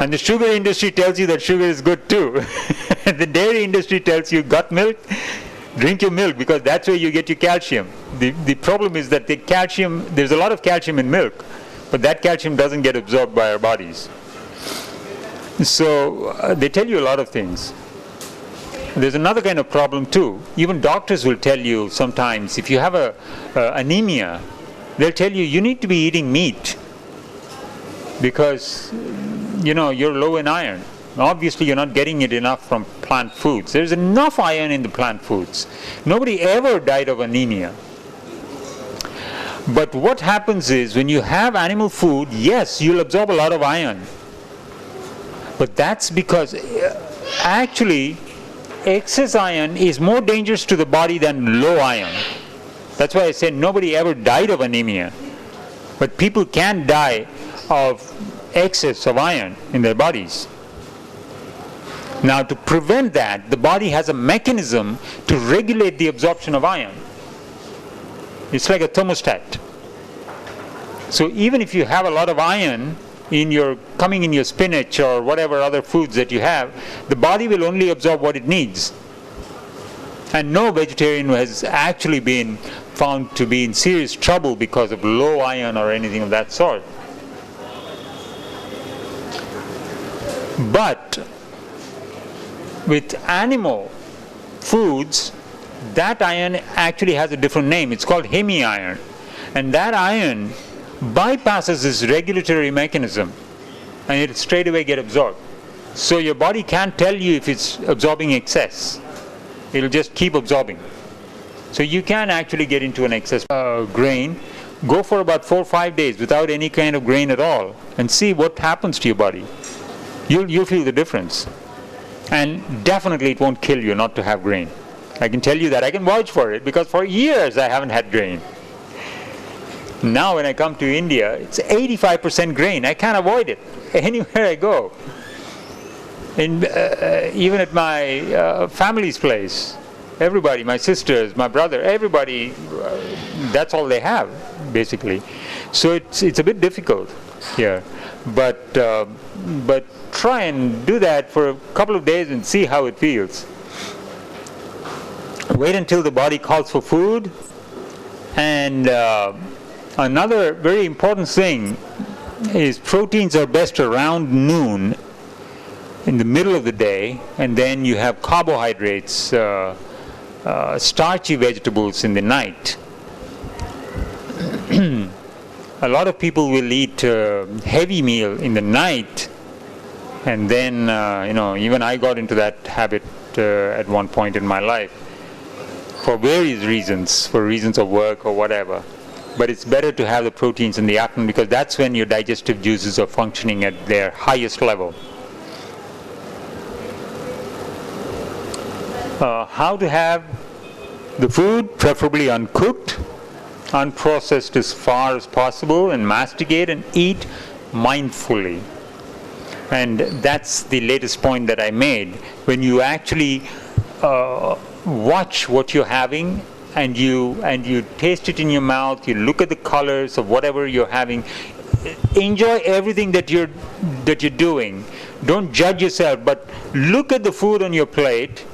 And the sugar industry tells you that sugar is good too. The dairy industry tells you gut milk, Drink your milk, because that's where you get your calcium. The problem is that the calcium, there's a lot of calcium in milk, but that calcium doesn't get absorbed by our bodies. So they tell you a lot of things. There's another kind of problem too. Even doctors will tell you sometimes, if you have a anemia, they'll tell you you need to be eating meat because you're low in iron. Obviously you're not getting it enough from plant foods. There's enough iron in the plant foods. Nobody ever died of anemia. But what happens is, when you have animal food, yes, you'll absorb a lot of iron. But that's because actually excess iron is more dangerous to the body than low iron. That's why I said nobody ever died of anemia. But people can die of excess of iron in their bodies. Now, to prevent that, the body has a mechanism to regulate the absorption of iron. It's like a thermostat. So even if you have a lot of iron coming in your spinach or whatever other foods that you have, the body will only absorb what it needs. And no vegetarian has actually been found to be in serious trouble because of low iron or anything of that sort. But with animal foods, that iron actually has a different name. It's called hemi-iron. And that iron bypasses this regulatory mechanism and it straight away get absorbed. So your body can't tell you if it's absorbing excess. It'll just keep absorbing. So you can actually get into an excess grain. Go for about 4 or 5 days without any kind of grain at all and see what happens to your body. You'll feel the difference. And definitely it won't kill you not to have grain. I can tell you that. I can vouch for it because for years I haven't had grain. Now when I come to India, it's 85% grain. I can't avoid it anywhere I go. And even at my family's place, everybody, my sisters, my brother, everybody, that's all they have, basically. So it's a bit difficult here. But try and do that for a couple of days and see how it feels. Wait until the body calls for food. And another very important thing is proteins are best around noon, in the middle of the day, and then you have carbohydrates, starchy vegetables in the night. A lot of people will eat heavy meal in the night, and then even I got into that habit at one point in my life for various reasons, for reasons of work or whatever. But it's better to have the proteins in the afternoon because that's when your digestive juices are functioning at their highest level. How to have the food, preferably uncooked, unprocessed as far as possible, and masticate and eat mindfully. And that's the latest point that I made. When you actually watch what you're having and you taste it in your mouth, you look at the colors of whatever you're having, enjoy everything that you're doing. Don't judge yourself, but look at the food on your plate.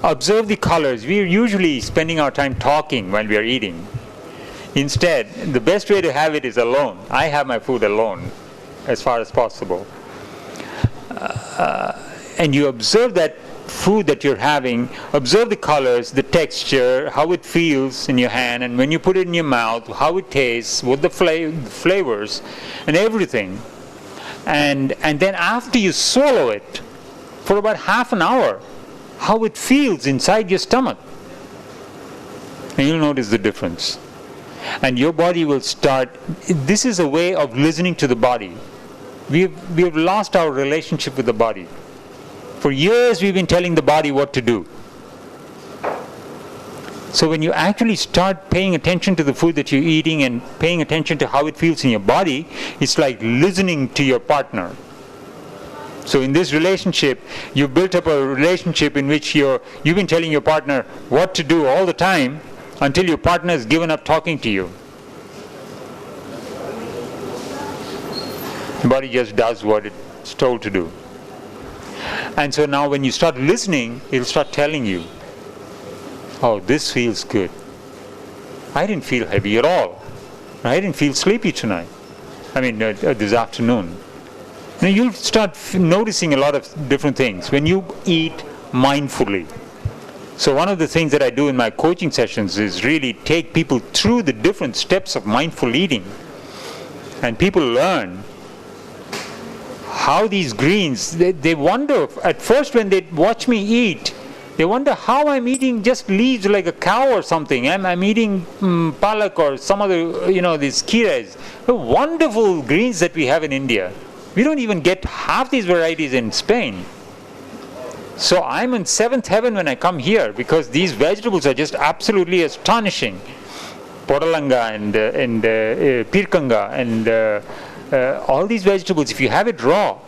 Observe the colors. We're usually spending our time talking while we are eating. Instead, the best way to have it is alone. I have my food alone as far as possible. And you observe that food that you're having, observe the colors, the texture, how it feels in your hand, and when you put it in your mouth, how it tastes, what the flavors, and everything. And then after you swallow it, for about half an hour, how it feels inside your stomach. And you'll notice the difference. And your body will start, this is a way of listening to the body. We've lost our relationship with the body. For years we've been telling the body what to do. So when you actually start paying attention to the food that you're eating and paying attention to how it feels in your body, it's like listening to your partner. So in this relationship, you built up a relationship in which you've been telling your partner what to do all the time until your partner has given up talking to you. The body just does what it's told to do. And so now when you start listening, it'll start telling you. oh, this feels good. I didn't feel heavy at all. I didn't feel sleepy tonight. This afternoon. You'll start noticing a lot of different things when you eat mindfully. So one of the things that I do in my coaching sessions is really take people through the different steps of mindful eating. And people learn how these greens, they wonder, at first when they watch me eat, they wonder how I'm eating just leaves like a cow or something. I'm eating palak or some other, these kires. The wonderful greens that we have in India. We don't even get half these varieties in Spain. So I'm in seventh heaven when I come here because these vegetables are just absolutely astonishing. Podalanga and pirkanga and all these vegetables, if you have it raw,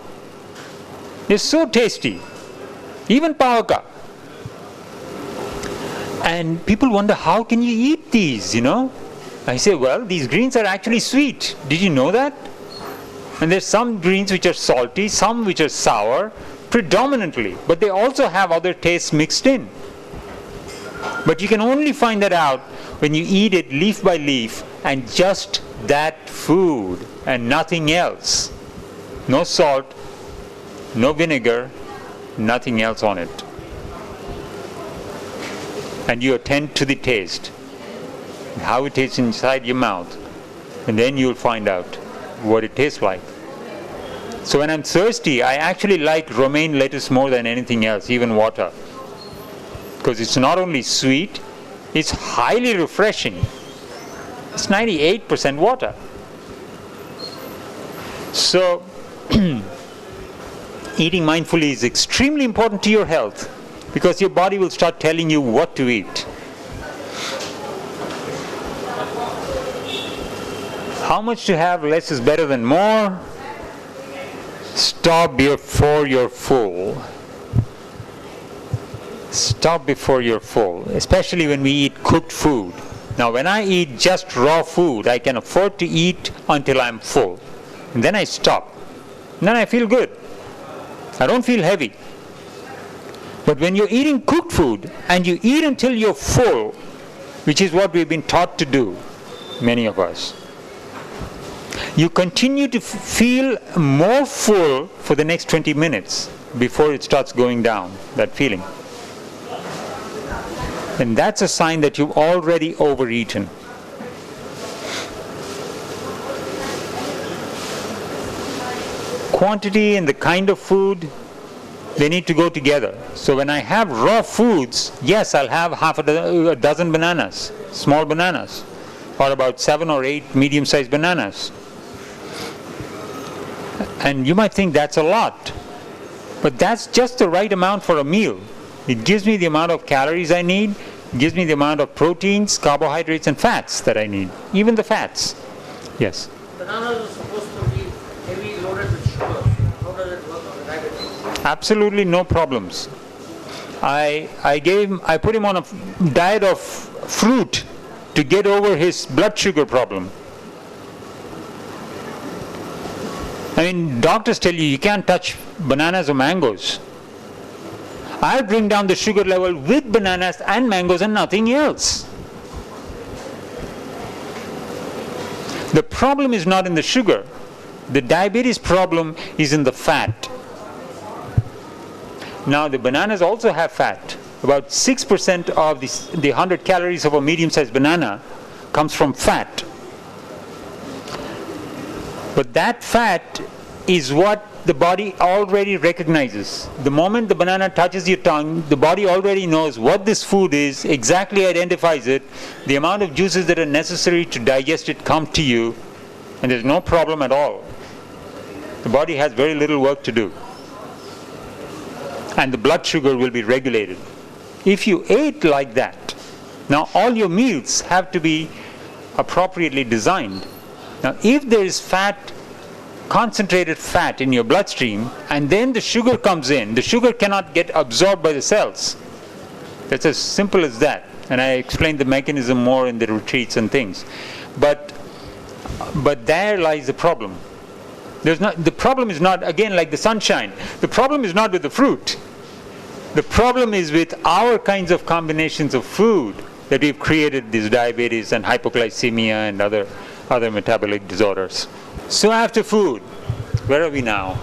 they're so tasty. Even pavaka. And people wonder, how can you eat these, I say, well, these greens are actually sweet. Did you know that? And there's some greens which are salty, some which are sour, predominantly. But they also have other tastes mixed in. But you can only find that out when you eat it leaf by leaf and just that food and nothing else. No salt, no vinegar, nothing else on it. And you attend to the taste, how it tastes inside your mouth, and then you'll find out what it tastes like. So when I'm thirsty, I actually like romaine lettuce more than anything else, even water. Because it's not only sweet, it's highly refreshing. It's 98% water. So eating mindfully is extremely important to your health because your body will start telling you what to eat. How much to have, less is better than more. Stop before you're full. Stop before you're full, especially when we eat cooked food. Now, when I eat just raw food, I can afford to eat until I'm full. And then I stop. And then I feel good. I don't feel heavy. But when you're eating cooked food and you eat until you're full, which is what we've been taught to do, many of us, you continue to feel more full for the next 20 minutes before it starts going down, that feeling. And that's a sign that you've already overeaten. Quantity and the kind of food, they need to go together. So when I have raw foods, yes, I'll have a dozen bananas, small bananas, or about 7 or 8 medium-sized bananas. And you might think that's a lot, but that's just the right amount for a meal. It gives me the amount of calories I need, gives me the amount of proteins, carbohydrates, and fats that I need, even the fats. Yes? Bananas are supposed to be heavy loaded with sugar. How does it work on the diabetes? Absolutely no problems. I put him on a diet of fruit to get over his blood sugar problem. I mean, doctors tell you can't touch bananas or mangoes. I bring down the sugar level with bananas and mangoes and nothing else. The problem is not in the sugar. The diabetes problem is in the fat. Now, the bananas also have fat. About 6% of the 100 calories of a medium-sized banana comes from fat. But that fat is what the body already recognizes. The moment the banana touches your tongue, the body already knows what this food is, exactly identifies it, the amount of juices that are necessary to digest it come to you, and there's no problem at all. The body has very little work to do. And the blood sugar will be regulated. If you ate like that, now all your meals have to be appropriately designed. Now, if there is fat, concentrated fat in your bloodstream, and then the sugar comes in, the sugar cannot get absorbed by the cells. That's as simple as that. And I explained the mechanism more in the retreats and things. But there lies the problem. The problem is not, again, like the sunshine. The problem is not with the fruit. The problem is with our kinds of combinations of food that we've created this diabetes and hypoglycemia and other metabolic disorders. So after food, where are we now?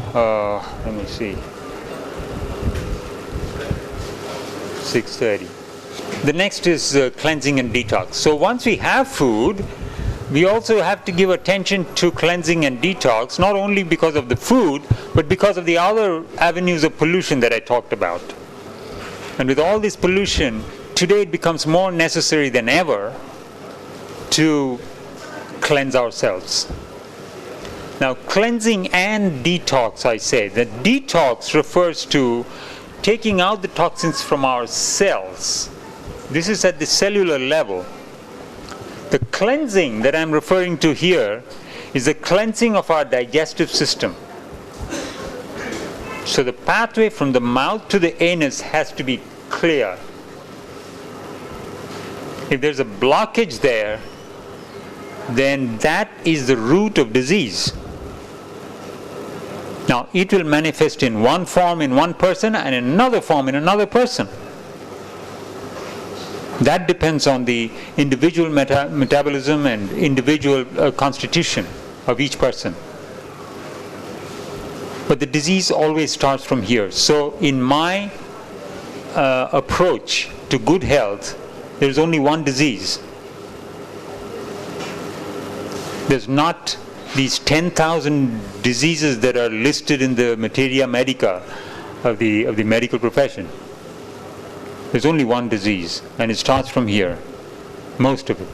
Let me see. 6:30. The next is cleansing and detox. So once we have food, we also have to give attention to cleansing and detox, not only because of the food, but because of the other avenues of pollution that I talked about. And with all this pollution, today it becomes more necessary than ever to cleanse ourselves. Now, cleansing and detox, I say. The detox refers to taking out the toxins from our cells. This is at the cellular level. The cleansing that I'm referring to here is the cleansing of our digestive system. So the pathway from the mouth to the anus has to be clear. If there's a blockage there, then that is the root of disease. Now, it will manifest in one form in one person and in another form in another person. That depends on the individual metabolism and individual constitution of each person. But the disease always starts from here. So in my approach to good health, there's only one disease. There's not these 10,000 diseases that are listed in the materia medica of the medical profession. There's only one disease, and it starts from here, most of it.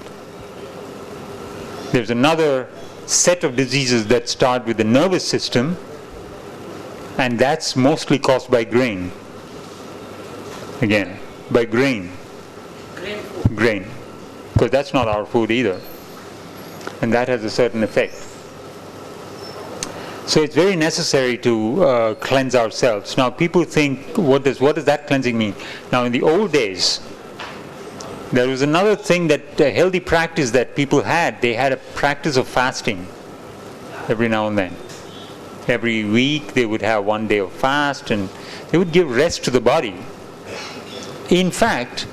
There's another set of diseases that start with the nervous system, and that's mostly caused by grain. Again, by grain. Grain. Because that's not our food either. And that has a certain effect. So it's very necessary to cleanse ourselves. Now people think, what does that cleansing mean? Now in the old days, there was another thing that a healthy practice that people had. They had a practice of fasting every now and then. Every week they would have one day of fast and they would give rest to the body. In fact,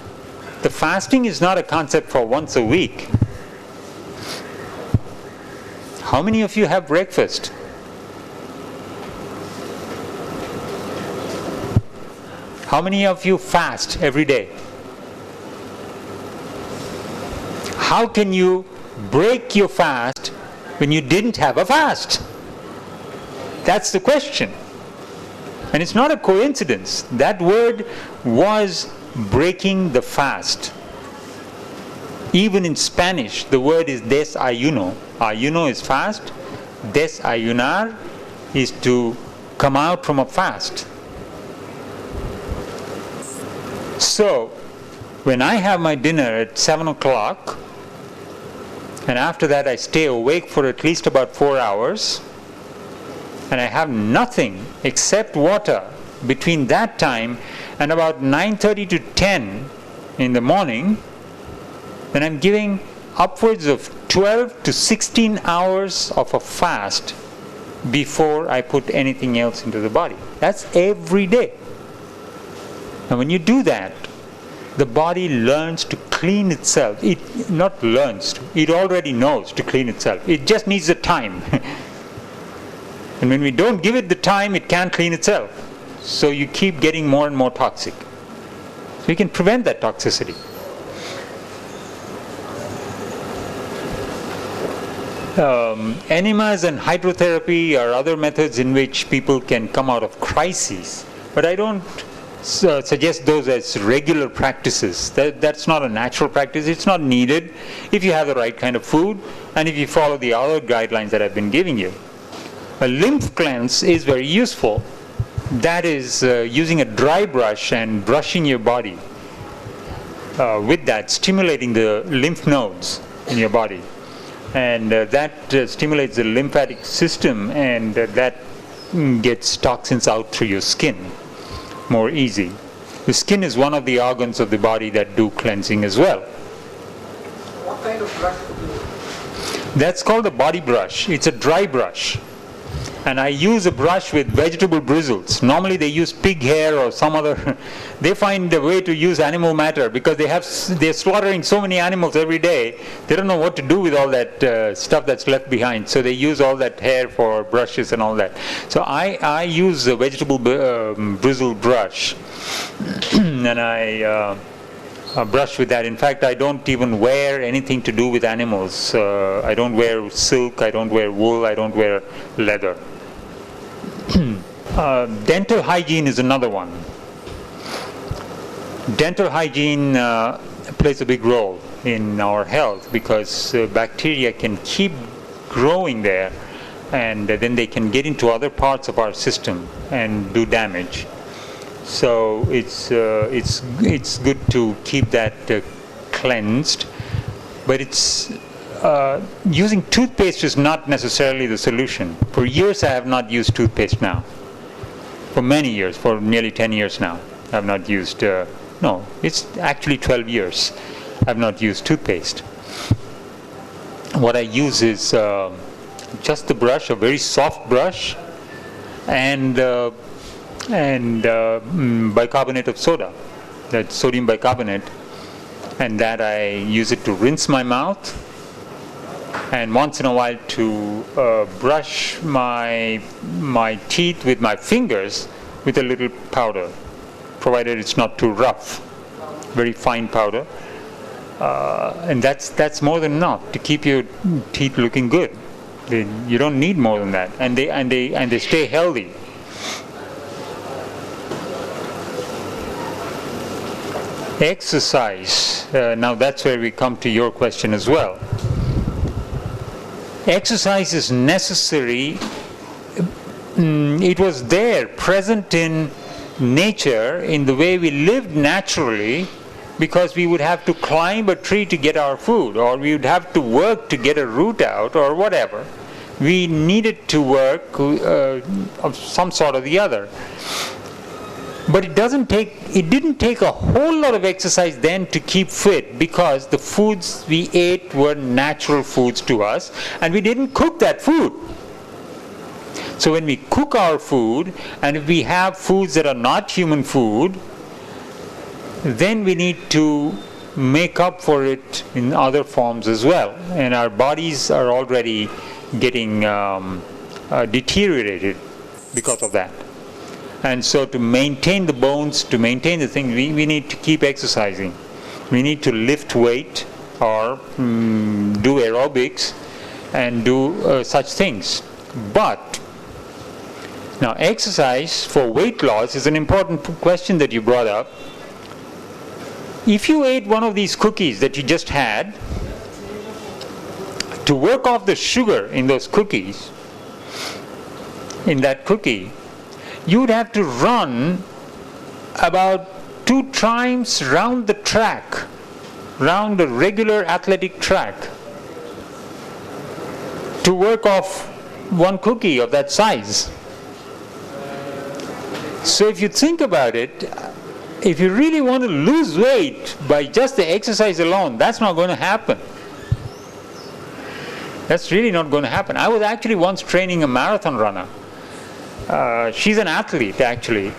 the fasting is not a concept for once a week. How many of you have breakfast? How many of you fast every day? How can you break your fast when you didn't have a fast? That's the question. And it's not a coincidence. That word was breaking the fast. Even in Spanish, the word is desayuno. Ayuno is fast. Desayunar is to come out from a fast. So, when I have my dinner at 7 o'clock, and after that I stay awake for at least about 4 hours, and I have nothing except water between that time and about 9:30 to 10 in the morning, then I'm giving upwards of 12 to 16 hours of a fast before I put anything else into the body. That's every day. And when you do that, the body learns to clean itself. It not learns to, it already knows to clean itself. It just needs the time. And when we don't give it the time, it can't clean itself. So you keep getting more and more toxic. So you can prevent that toxicity. Enemas and hydrotherapy are other methods in which people can come out of crises. But I don't suggest those as regular practices. That's not a natural practice. It's not needed if you have the right kind of food and if you follow the other guidelines that I've been giving you. A lymph cleanse is very useful. That is using a dry brush and brushing your body. With that, stimulating the lymph nodes in your body. And that stimulates the lymphatic system, and that gets toxins out through your skin more easy. The skin is one of the organs of the body that do cleansing as well. What kind of brush would you use? That's called a body brush. It's a dry brush. And I use a brush with vegetable bristles. Normally they use pig hair or some other. They find a way to use animal matter because they're slaughtering so many animals every day. They don't know what to do with all that stuff that's left behind. So they use all that hair for brushes and all that. So I use a vegetable bristle brush, and I brush with that. In fact, I don't even wear anything to do with animals. I don't wear silk. I don't wear wool. I don't wear leather. Dental hygiene is another one. Dental hygiene plays a big role in our health because bacteria can keep growing there, and then they can get into other parts of our system and do damage. So it's good to keep that cleansed, but using toothpaste is not necessarily the solution. For years I have not used toothpaste now. For many years, for nearly 10 years now, I have not used, no, it's actually 12 years I have not used toothpaste. What I use is just the brush, a very soft brush, and bicarbonate of soda, that's sodium bicarbonate, and that I use it to rinse my mouth, and once in a while to brush my teeth with my fingers with a little powder, provided it's not too rough, very fine powder, and that's more than enough to keep your teeth looking good. You don't need more than that, and they stay healthy. Exercise. Now that's where we come to your question as well. Exercise is necessary. It was there, present in nature, in the way we lived naturally, because we would have to climb a tree to get our food, or we would have to work to get a root out, or whatever. We needed to work of some sort or the other. But it didn't take a whole lot of exercise then to keep fit, because the foods we ate were natural foods to us, and we didn't cook that food. So when we cook our food, and if we have foods that are not human food, then we need to make up for it in other forms as well. And our bodies are already getting deteriorated because of that. And so to maintain the bones, to maintain the thing, we need to keep exercising. We need to lift weight or do aerobics and do such things. But now exercise for weight loss is an important question that you brought up. If you ate one of these cookies that you just had, to work off the sugar in those cookies, in that cookie, you would have to run about 2 times round the track, round a regular athletic track, to work off one cookie of that size. So if you think about it, if you really want to lose weight by just the exercise alone, that's not going to happen. That's really not going to happen. I was actually once training a marathon runner. She's an athlete, actually.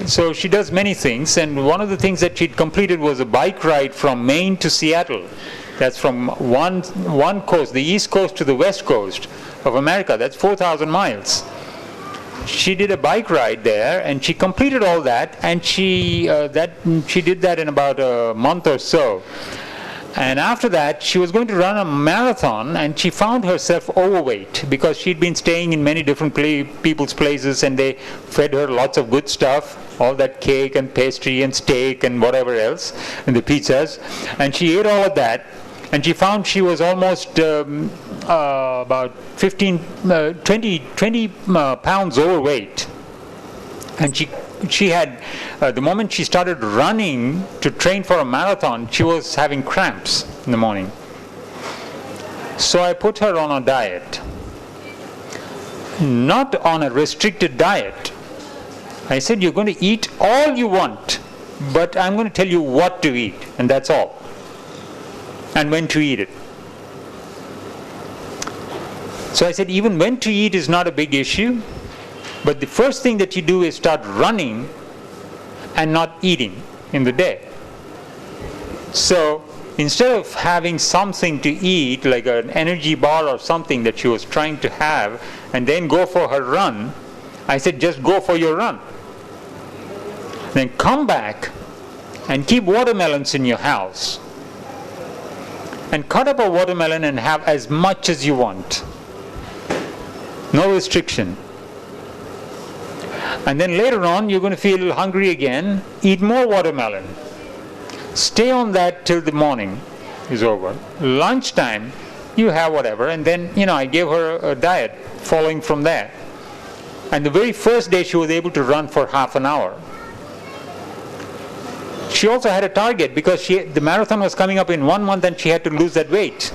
So she does many things, and one of the things that she'd completed was a bike ride from Maine to Seattle. That's from one coast, the east coast to the west coast of America. That's 4,000 miles. She did a bike ride there, and she completed all that, and she did that in about a month or so. And after that, she was going to run a marathon, and she found herself overweight because she'd been staying in many different people's places, and they fed her lots of good stuff, all that cake and pastry and steak and whatever else, and the pizzas. And she ate all of that, and she found she was almost about 20 pounds overweight. And she had, the moment she started running to train for a marathon, she was having cramps in the morning. So I put her on a diet. Not on a restricted diet. I said, you're going to eat all you want, but I'm going to tell you what to eat, and that's all. And when to eat it. So I said, even when to eat is not a big issue, but the first thing that you do is start running and not eating in the day. So instead of having something to eat, like an energy bar or something that she was trying to have, and then go for her run, I said, just go for your run. Then come back and keep watermelons in your house. And cut up a watermelon and have as much as you want. No restriction. And then later on, you're going to feel hungry again. Eat more watermelon. Stay on that till the morning is over. Lunchtime, you have whatever. And then, I gave her a diet following from there. And the very first day, she was able to run for half an hour. She also had a target because the marathon was coming up in 1 month and she had to lose that weight.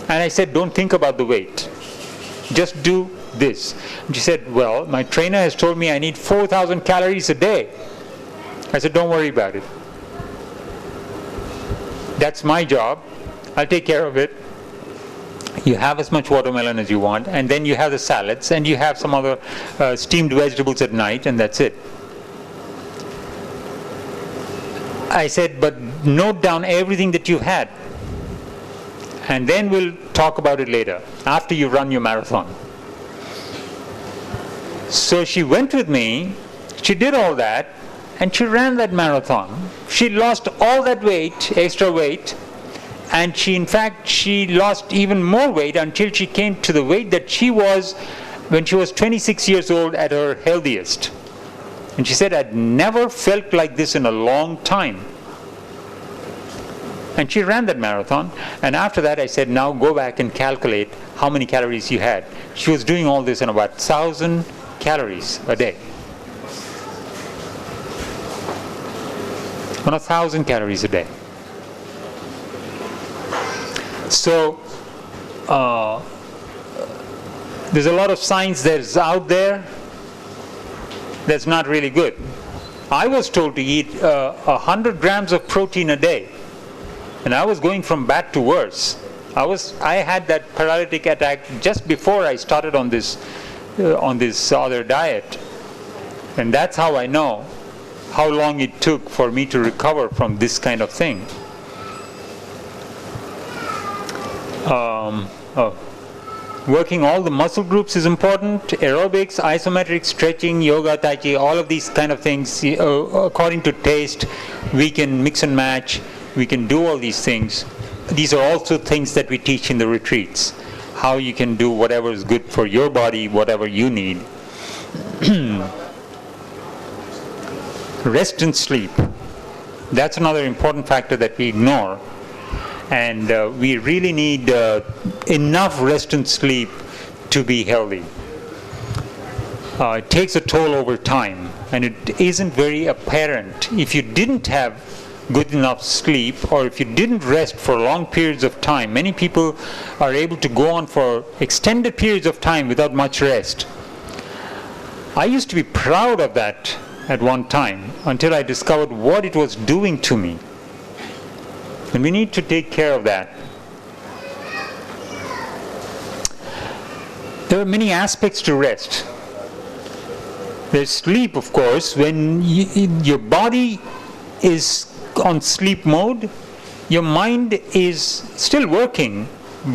And I said, don't think about the weight. Just do this. And she said, well, my trainer has told me I need 4,000 calories a day. I said, don't worry about it. That's my job. I'll take care of it. You have as much watermelon as you want, and then you have the salads, and you have some other steamed vegetables at night, and that's it. I said, but note down everything that you had, and then we'll talk about it later, after you run your marathon. So she went with me, she did all that, and she ran that marathon. She lost all that weight, extra weight, and she lost even more weight until she came to the weight that she was when she was 26 years old at her healthiest. And she said, I'd never felt like this in a long time. And she ran that marathon. And after that, I said, now go back and calculate how many calories you had. She was doing all this in about 1,000 calories a day. 1,000 calories a day. So, there's a lot of science that's out there that's not really good. I was told to eat 100 grams of protein a day, and I was going from bad to worse. I had that paralytic attack just before I started on this other diet, and that's how I know how long it took for me to recover from this kind of thing. Working all the muscle groups is important. Aerobics, isometric stretching, yoga, tai chi, all of these kind of things, according to taste, we can mix and match. We can do all these things. These are also things that we teach in the retreats. How you can do whatever is good for your body, whatever you need. Rest and sleep. That's another important factor that we ignore. And we really need enough rest and sleep to be healthy. It takes a toll over time, and it isn't very apparent. If you didn't have good enough sleep, or if you didn't rest for long periods of time, many people are able to go on for extended periods of time without much rest. I used to be proud of that at one time, until I discovered what it was doing to me. And we need to take care of that. There are many aspects to rest. There's sleep, of course. When your body is on sleep mode, your mind is still working,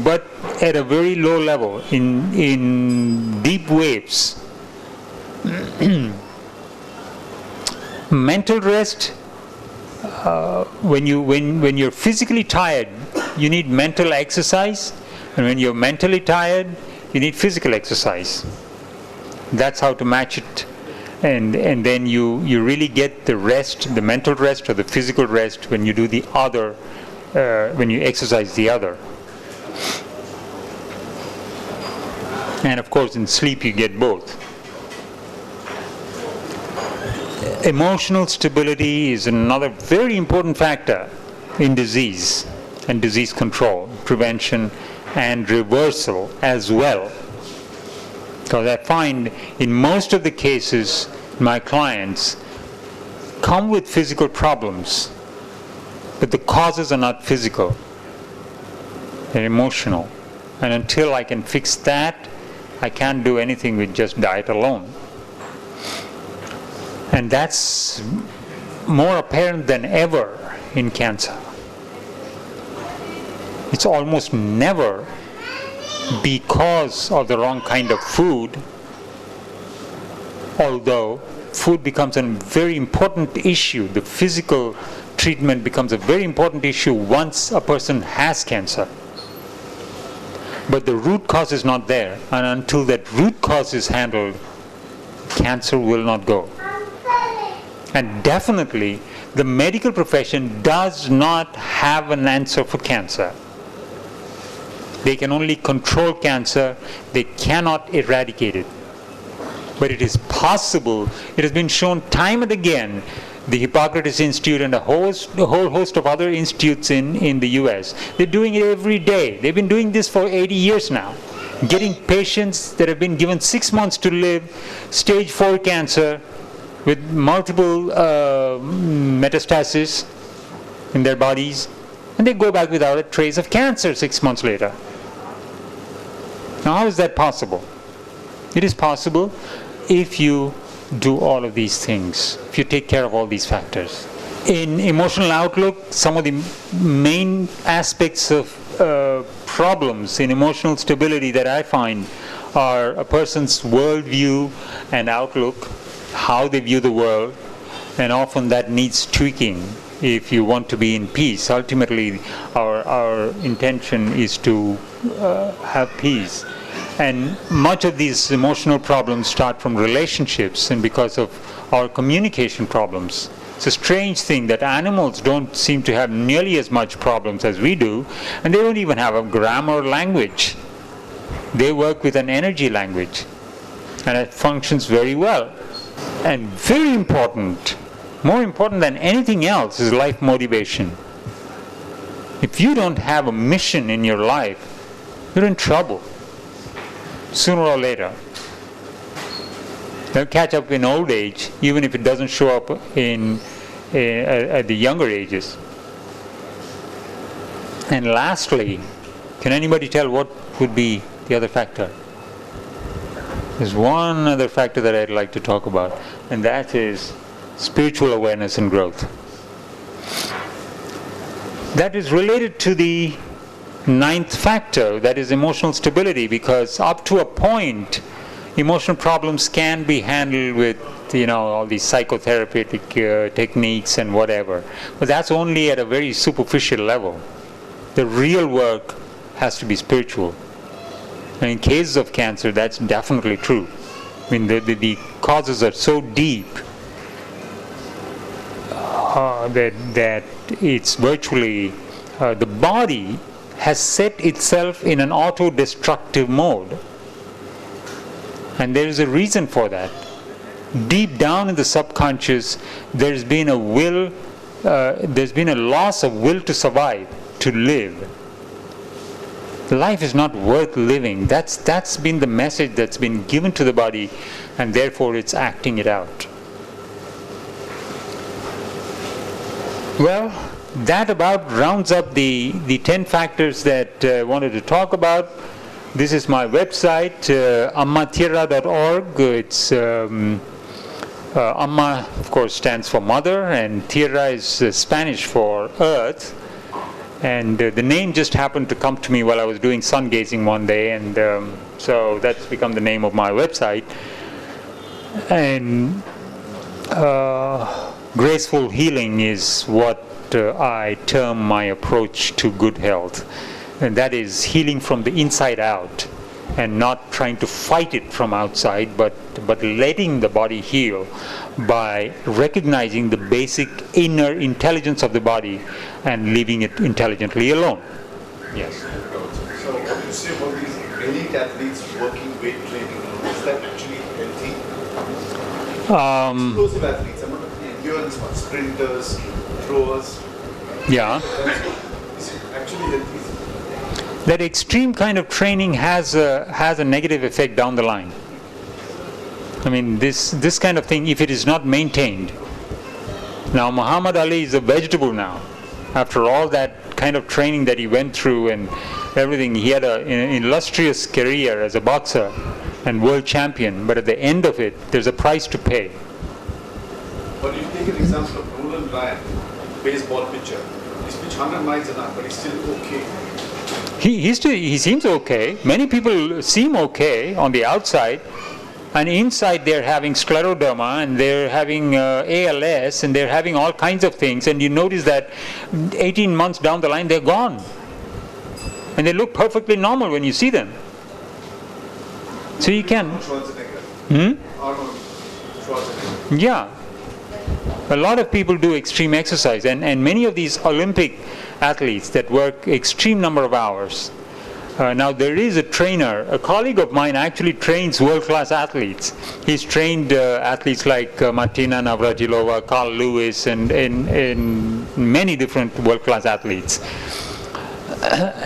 but at a very low level, in deep waves. Mental rest. When you're physically tired, you need mental exercise, and when you're mentally tired, you need physical exercise. That's how to match it, and then you really get the rest, the mental rest or the physical rest, when you do the other, when you exercise the other. And of course, in sleep you get both. Emotional stability is another very important factor in disease and disease control, prevention and reversal as well. Because I find in most of the cases, my clients come with physical problems, but the causes are not physical, they're emotional. And until I can fix that, I can't do anything with just diet alone. And that's more apparent than ever in cancer. It's almost never because of the wrong kind of food, although food becomes a very important issue. The physical treatment becomes a very important issue once a person has cancer. But the root cause is not there, and until that root cause is handled, cancer will not go. And definitely, the medical profession does not have an answer for cancer. They can only control cancer, they cannot eradicate it. But it is possible, it has been shown time and again, the Hippocrates Institute and a whole host of other institutes in the US, they're doing it every day. They've been doing this for 80 years now. Getting patients that have been given 6 months to live, stage 4 cancer, with multiple metastases in their bodies, and they go back without a trace of cancer 6 months later. Now, how is that possible? It is possible if you do all of these things, if you take care of all these factors. In emotional outlook, some of the main aspects of problems in emotional stability that I find are a person's worldview and outlook, how they view the world, and often that needs tweaking if you want to be in peace. Ultimately, our intention is to have peace. And much of these emotional problems start from relationships and because of our communication problems. It's a strange thing that animals don't seem to have nearly as much problems as we do, and they don't even have a grammar language. They work with an energy language, and it functions very well. And very important, more important than anything else, is life motivation. If you don't have a mission in your life, you're in trouble, sooner or later. They'll catch up in old age, even if it doesn't show up at the younger ages. And lastly, can anybody tell what would be the other factor? There's one other factor that I'd like to talk about, and that is spiritual awareness and growth. That is related to the 9th factor, that is emotional stability, because up to a point, emotional problems can be handled with, all these psychotherapeutic techniques and whatever. But that's only at a very superficial level. The real work has to be spiritual. And in cases of cancer, that's definitely true. I mean, the causes are so deep that it's virtually, the body has set itself in an auto-destructive mode. And there is a reason for that. Deep down in the subconscious, there's been a loss of will to survive, to live. Life is not worth living. That's been the message that's been given to the body, and therefore it's acting it out. Well, that about rounds up the 10 factors that I wanted to talk about. This is my website, ammatierra.org. It's Amma, of course, stands for mother, and tierra is Spanish for earth. And the name just happened to come to me while I was doing sun gazing one day, and so that's become the name of my website. And graceful healing is what I term my approach to good health. And that is healing from the inside out, and not trying to fight it from outside, but letting the body heal by recognizing the basic inner intelligence of the body and leaving it intelligently alone. Yes. So what you say about these elite athletes working weight training, is that actually healthy? Explosive athletes, I'm not endurance ones, sprinters, throwers. Yeah. Is it actually healthy? That extreme kind of training has a negative effect down the line. I mean, this kind of thing, if it is not maintained. Now, Muhammad Ali is a vegetable now, after all that kind of training that he went through and everything. He had an illustrious career as a boxer and world champion, but at the end of it, there's a price to pay. But if you take an example of Nolan Ryan, baseball pitcher, he's pitched 100 miles an hour, but he's still okay. He seems okay. Many people seem okay on the outside, and inside they're having scleroderma and they're having ALS and they're having all kinds of things, and you notice that 18 months down the line they're gone. And they look perfectly normal when you see them. So you can... Arnold Schwarzenegger. Yeah. A lot of people do extreme exercise, and many of these Olympic athletes that work extreme number of hours. Now there is a trainer, a colleague of mine actually trains world-class athletes. He's trained athletes like Martina Navratilova, Carl Lewis, and many different world-class athletes.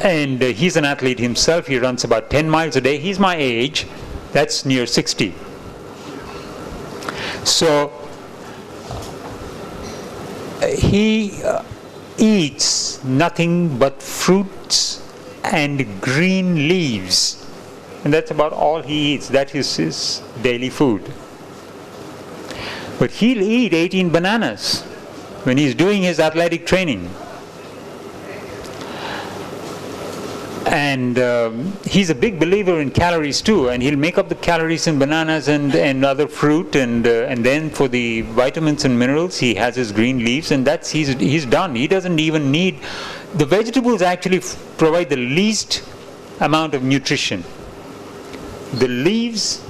And he's an athlete himself. He runs about 10 miles a day. He's my age. That's near 60. So he eats nothing but fruits and green leaves, and that's about all he eats. That is his daily food. But he'll eat 18 bananas when he's doing his athletic training. And he's a big believer in calories too, and he'll make up the calories in bananas and other fruit, and then for the vitamins and minerals he has his green leaves, and that's he's done. He doesn't even need... The vegetables actually provide the least amount of nutrition. The leaves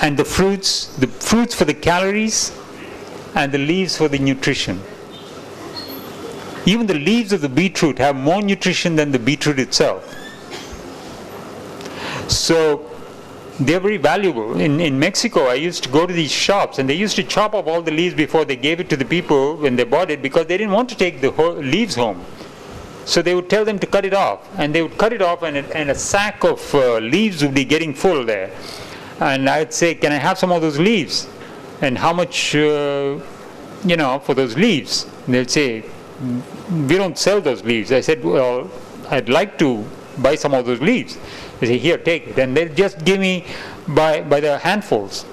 and the fruits for the calories and the leaves for the nutrition. Even the leaves of the beetroot have more nutrition than the beetroot itself. So they're very valuable. In Mexico, I used to go to these shops, and they used to chop off all the leaves before they gave it to the people when they bought it, because they didn't want to take the leaves home. So they would tell them to cut it off, and they would cut it off, and a sack of leaves would be getting full there. And I'd say, can I have some of those leaves? And how much, for those leaves? And they'd say, we don't sell those leaves. I said, well, I'd like to buy some of those leaves. They say, here, take it. And they'll just give me by the handfuls.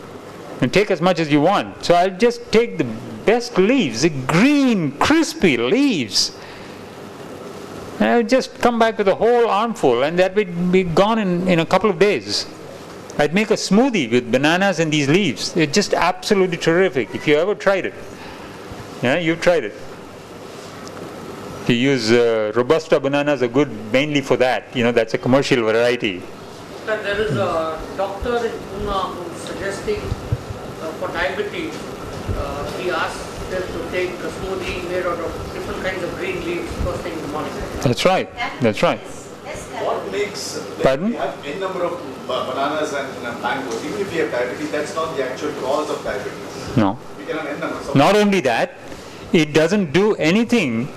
And take as much as you want. So I'll just take the best leaves, the green, crispy leaves. And I would just come back with a whole armful, and that would be gone in a couple of days. I'd make a smoothie with bananas and these leaves. It's just absolutely terrific. If you ever tried it. Yeah, you've tried it. You use Robusta bananas are good mainly for that. That's a commercial variety. Sir, there is a doctor in Pune who's suggesting for diabetes, he asked them to take a smoothie made out of different kinds of green leaves first thing in the morning. That's right. That's right. What makes... Pardon? We have n number of bananas and mangoes. Even if you have diabetes, that's not the actual cause of diabetes. No. We can have n numbers of... Not only that, it doesn't do anything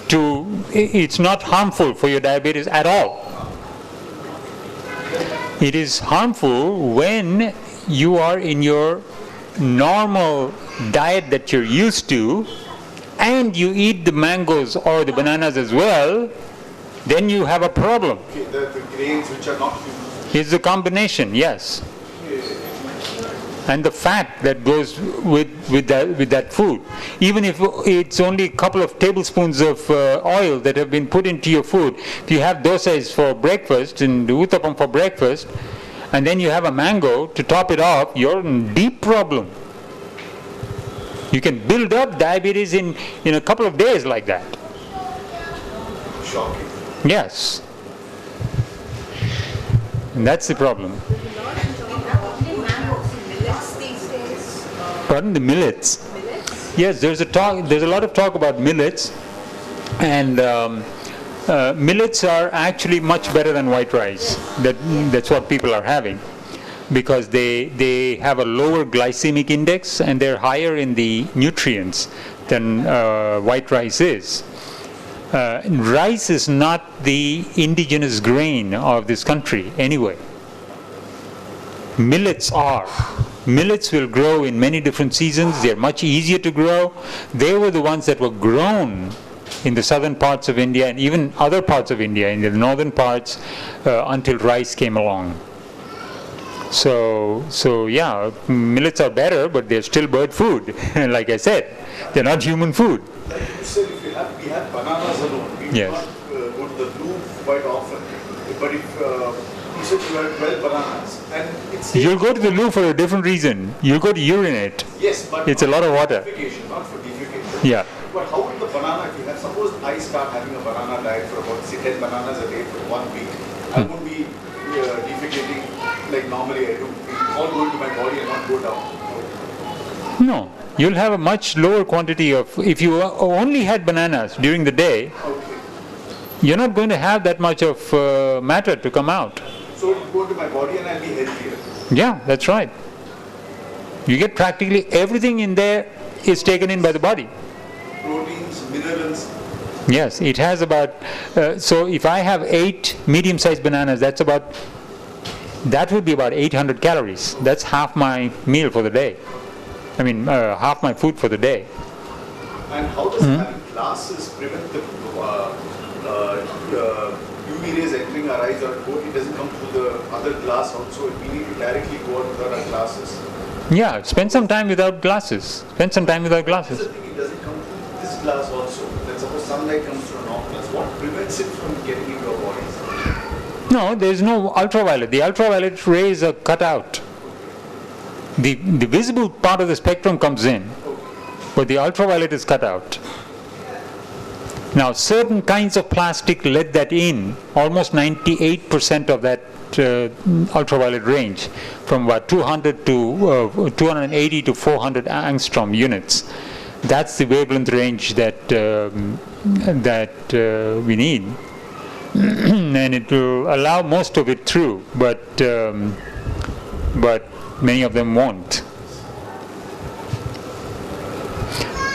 it's not harmful for your diabetes at all. It is harmful when you are in your normal diet that you're used to, and you eat the mangoes or the bananas as well, then you have a problem. Okay, the grains which are not human. It's a combination, yes. And the fat that goes with that food. Even if it's only a couple of tablespoons of oil that have been put into your food, if you have dosas for breakfast and uttapam for breakfast, and then you have a mango to top it off, you're in deep problem. You can build up diabetes in a couple of days like that. Shocking. Yes. And that's the problem. Pardon? The millets? Yes, there's a lot of talk about millets, and millets are actually much better than white rice. That's what people are having, because they have a lower glycemic index and they're higher in the nutrients than white rice is. Rice is not the indigenous grain of this country anyway. Millets are. Millets will grow in many different seasons. They're much easier to grow. They were the ones that were grown in the southern parts of India and even other parts of India, in the northern parts, until rice came along. So yeah, millets are better, but they're still bird food. Like I said, they're not human food. Like you said, if we have bananas alone, we do Yes. not go to the loo quite often. But if you said you have 12 bananas, and it's You'll go to the loo for a different reason. You'll go to urinate. yes, but It's a lot of water. defecation, not for defecation. Yeah. But how would the banana, if you have, suppose I start having a banana diet for about, say, 10 bananas a day for 1 week, I won't be defecating like normally I do. It will all go into my body and not go down. No, you'll have a much lower quantity of, if you only had bananas during the day, Okay. you're not going to have that much of matter to come out. So it will go into my body and I'll be healthier. Yeah, that's right. You get practically everything in there is taken in by the body. Proteins, minerals. Yes, it has about, so if I have 8 medium-sized bananas, that would be about 800 calories. That's half my meal for the day. I mean, half my food for the day. And how does having glasses prevent the UV rays entering our eyes, or it doesn't come through the other glass also? We need to directly go out without our glasses. Yeah, spend some time without glasses. Spend some time without That's glasses. the thing, it doesn't come through this glass also. Then suppose sunlight comes through an oculus. What prevents it from getting into our bodies? No, there is no ultraviolet. The ultraviolet rays are cut out. The visible part of the spectrum comes in, but the ultraviolet is cut out. Now, certain kinds of plastic let that in, almost 98% of that ultraviolet range, from about 200 to 280 to 400 angstrom units. That's the wavelength range that we need. And it will allow most of it through, but many of them won't.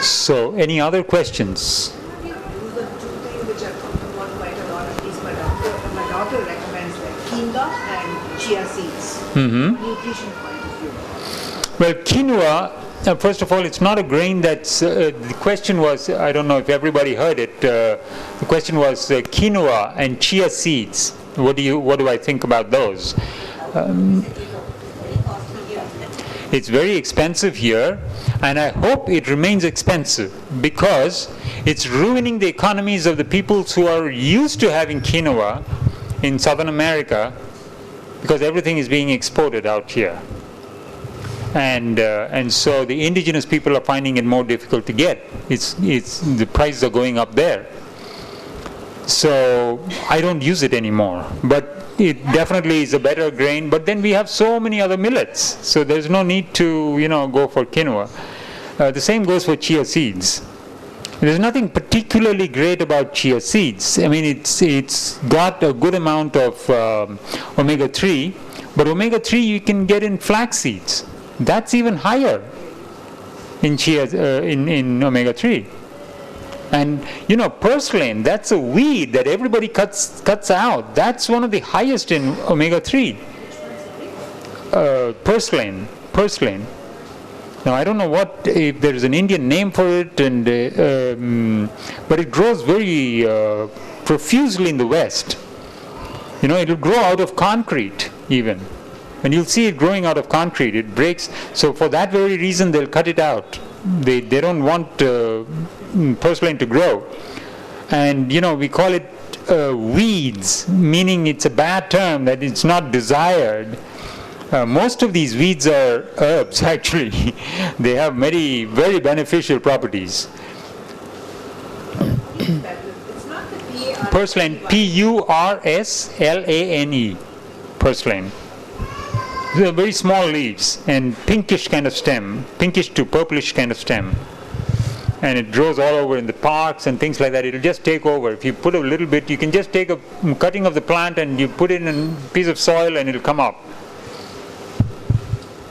So, any other questions? These are two things which I've talked about quite a lot. At least my daughter recommends like quinoa and chia seeds. Nutrition point of view. Well, quinoa, first of all, it's not a grain that's, the question was, I don't know if everybody heard it, the question was quinoa and chia seeds. What do I think about those? It's very expensive here, and I hope it remains expensive because it's ruining the economies of the peoples who are used to having quinoa in Southern America, because everything is being exported out here. And so the indigenous people are finding it more difficult to get. It's the prices are going up there. So I don't use it anymore. But it definitely is a better grain. But then we have so many other millets, so there's no need to go for quinoa. The same goes for chia seeds. There's nothing particularly great about chia seeds. I mean, it's got a good amount of omega-3, but omega-3 you can get in flax seeds. That's even higher in in omega-3. And purslane, that's a weed that everybody cuts out. That's one of the highest in omega-3. Purslane. Now I don't know if there is an Indian name for it, but it grows very profusely in the West. It'll grow out of concrete even. And you'll see it growing out of concrete. It breaks. So for that very reason, they'll cut it out. They don't want purslane to grow. And we call it weeds, meaning it's a bad term, that it's not desired. Most of these weeds are herbs, actually. They have many very beneficial properties. It's not the Purslane, P-U-R-S-L-A-N-E, purslane. They're very small leaves and pinkish kind of stem, pinkish to purplish kind of stem. And it grows all over in the parks and things like that. It'll just take over. If you put a little bit, you can just take a cutting of the plant and you put it in a piece of soil and it'll come up.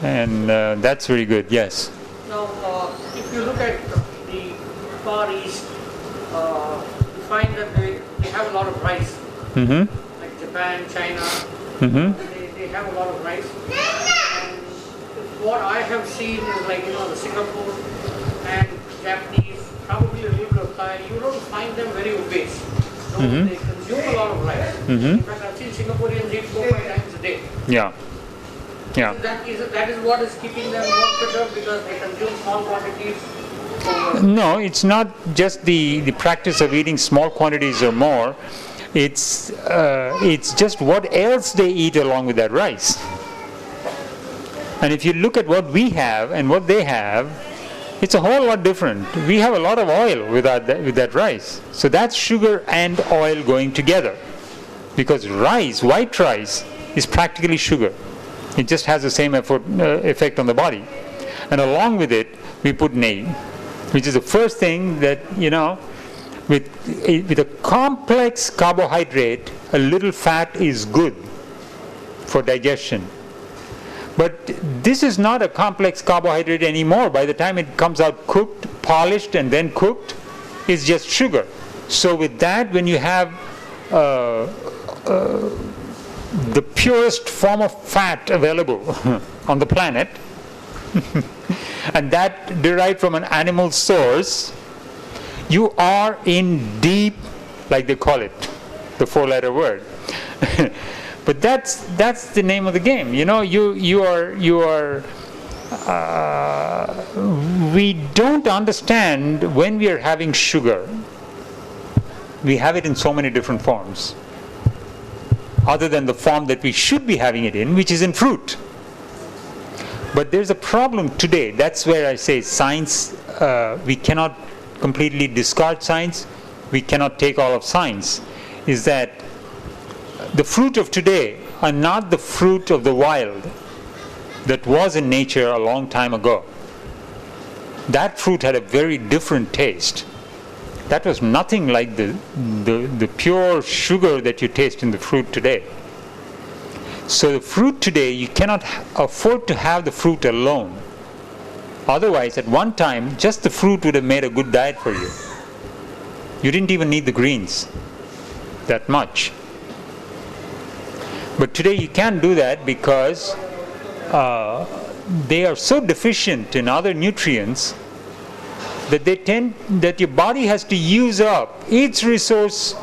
And that's very good, yes. Now, if you look at the Far East, you find that they have a lot of rice. Like Japan, China, they have a lot of rice. And what I have seen is like, the Singapore and Japanese probably lived a life, you don't find them very obese. No, Mm-hmm. they consume a lot of rice. Mm-hmm. In fact, I've seen Singaporeans eat 4-5 times a day. Yeah. Yeah. That is what is keeping them more fitter because they consume small quantities. No, it's not just the practice of eating small quantities or more. It's just what else they eat along with that rice. And if you look at what we have and what they have, it's a whole lot different. We have a lot of oil with that rice. So that's sugar and oil going together. Because rice, white rice, is practically sugar. It just has the same effect on the body. And along with it, we put nehi, which is the first thing that, with a complex carbohydrate, a little fat is good for digestion. But this is not a complex carbohydrate anymore. By the time it comes out cooked, polished, and then cooked, it's just sugar. So with that, when you have the purest form of fat available on the planet, and that derived from an animal source, you are in deep, like they call it, the 4-letter word. But that's the name of the game. We don't understand when we are having sugar. We have it in so many different forms, other than the form that we should be having it in, which is in fruit. But there's a problem today. That's where I say science, we cannot completely discard science. We cannot take all of science. Is that the fruit of today are not the fruit of the wild that was in nature a long time ago. That fruit had a very different taste. That was nothing like the pure sugar that you taste in the fruit today. So the fruit today, you cannot afford to have the fruit alone. Otherwise, at one time, just the fruit would have made a good diet for you. You didn't even need the greens that much. But today you can't do that because they are so deficient in other nutrients that your body has to use up its resource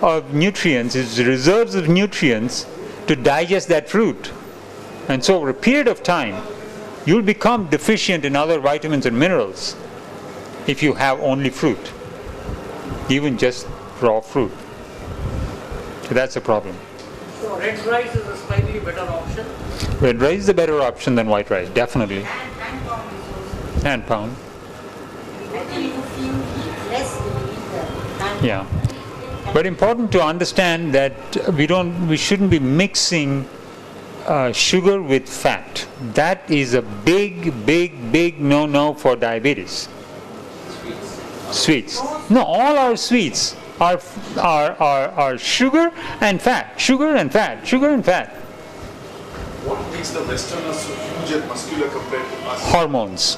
of nutrients, its reserves of nutrients, to digest that fruit. And so over a period of time, you'll become deficient in other vitamins and minerals if you have only fruit, even just raw fruit. So that's a problem. So red rice is a slightly better option? Red rice is a better option than white rice, definitely. And pound. Yeah. But important to understand that we shouldn't be mixing sugar with fat. That is a big no-no for diabetes. Sweets. No, all our sweets are sugar and fat, sugar and fat, sugar and fat. What makes the Westerners so huge and muscular compared to us? Hormones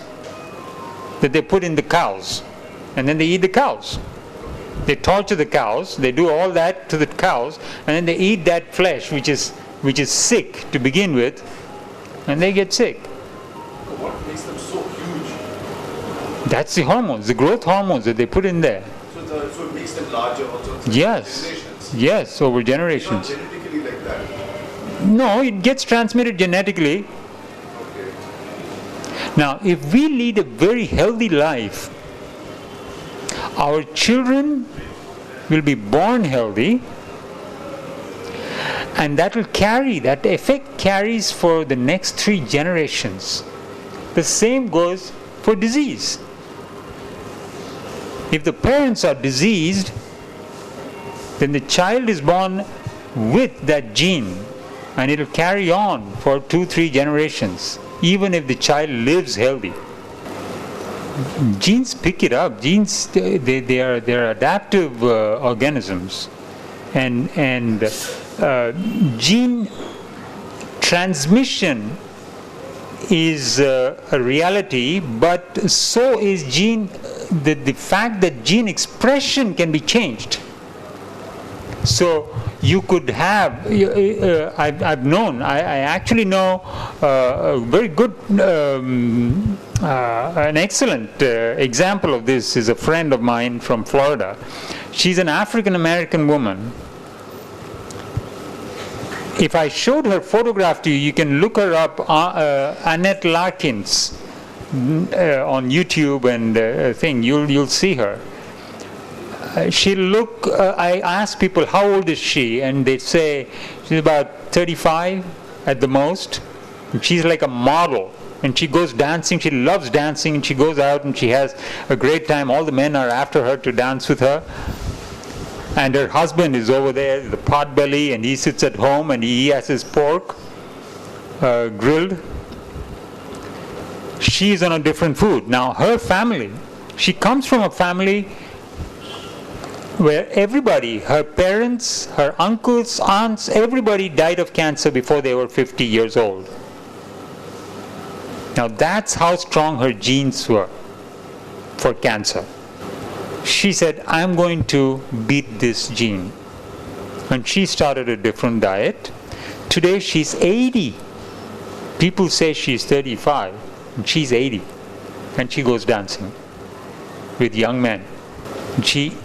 that they put in the cows, and then they eat the cows. They torture the cows, they do all that to the cows, and then they eat that flesh which is sick to begin with, and they get sick. What makes them so huge? That's the hormones, the growth hormones that they put in there. So it makes them larger also? Yes. Generations. Yes, over It's not generations. genetically like that. No, it gets transmitted genetically. Okay. Now, if we lead a very healthy life, our children will be born healthy, and that effect carries for the next 3 generations. The same goes for disease. If the parents are diseased, then the child is born with that gene, and it will carry on for 2-3 generations, even if the child lives healthy. Genes pick it up. Genes, they're adaptive organisms, and gene transmission is a reality, but so is the fact that gene expression can be changed. So you could have, I actually know a very good An excellent example of this is a friend of mine from Florida. She's an African American woman. If I showed her photograph to you, you can look her up, Annette Larkins, on YouTube and thing. You'll see her. She'll look. I ask people, how old is she, and they say she's about 35 at the most. And she's like a model, and she goes dancing. She loves dancing, and she goes out and she has a great time. All the men are after her to dance with her. And her husband is over there, the potbelly, and he sits at home and he has his pork grilled. She's on a different food. Now her family, she comes from a family where everybody, her parents, her uncles, aunts, everybody died of cancer before they were 50 years old. Now that's how strong her genes were for cancer. She said, I'm going to beat this gene. And she started a different diet. Today she's 80. People say she's 35, and she's 80. And she goes dancing with young men. She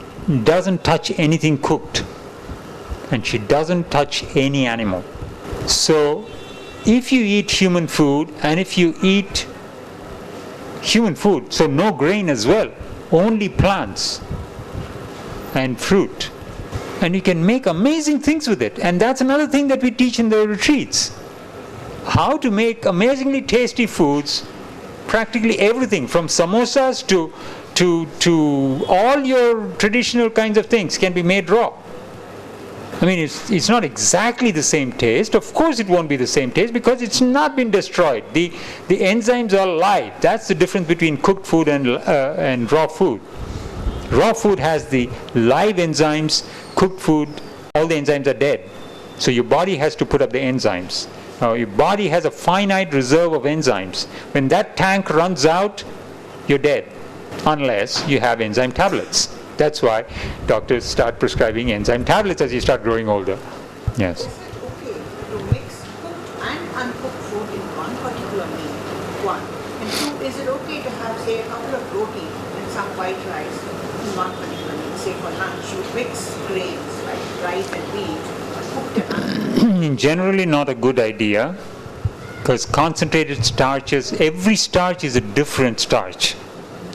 doesn't touch anything cooked. And she doesn't touch any animal. So if you eat human food, and if you eat human food, so no grain as well, only plants and fruit, and you can make amazing things with it. And that's another thing that we teach in the retreats, how to make amazingly tasty foods. Practically everything from samosas to all your traditional kinds of things can be made raw. I mean, it's not exactly the same taste. Of course it won't be the same taste because it's not been destroyed. The enzymes are live. That's the difference between cooked food and raw food. Raw food has the live enzymes. Cooked food, all the enzymes are dead. So your body has to put up the enzymes. Now your body has a finite reserve of enzymes. When that tank runs out, you're dead, unless you have enzyme tablets. That's why doctors start prescribing enzyme tablets as you start growing older. Yes. Is it okay to mix cooked and uncooked food in one particular meal? One. And two, is it okay to have, say, a couple of roti and some white rice in one particular meal? Say for lunch, you mix grains like rice and wheat, cooked and uncooked. Generally not a good idea, because concentrated starches, every starch is a different starch.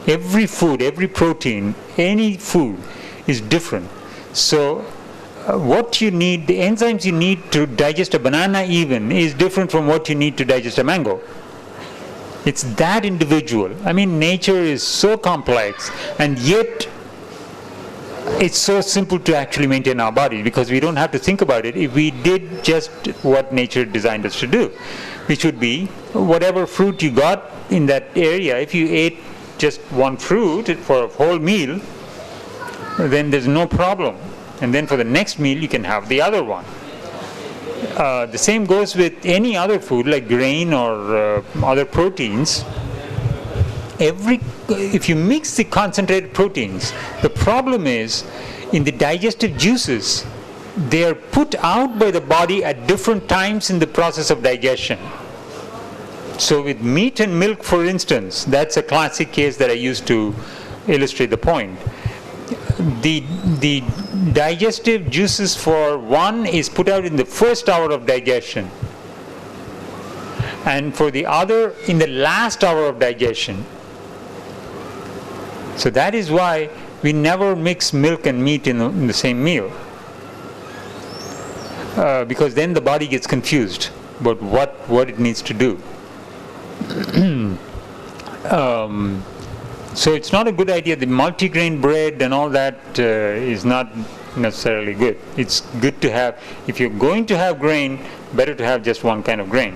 Every food, every protein, any food is different. So what you need, the enzymes you need to digest a banana even is different from what you need to digest a mango. It's that individual. I mean, nature is so complex, and yet it's so simple to actually maintain our body, because we don't have to think about it. If we did just what nature designed us to do, which would be whatever fruit you got in that area, if you ate just one fruit for a whole meal, then there's no problem. And then for the next meal, you can have the other one. The same goes with any other food like grain or other proteins. If you mix the concentrated proteins, the problem is in the digestive juices, they are put out by the body at different times in the process of digestion. So with meat and milk, for instance, that's a classic case that I used to illustrate the point. The digestive juices for one is put out in the first hour of digestion, and for the other in the last hour of digestion. So that is why we never mix milk and meat in the same meal, because then the body gets confused about what it needs to do. So it's not a good idea. The multigrain bread and all that is not necessarily good. It's good to have, if you're going to have grain, better to have just one kind of grain.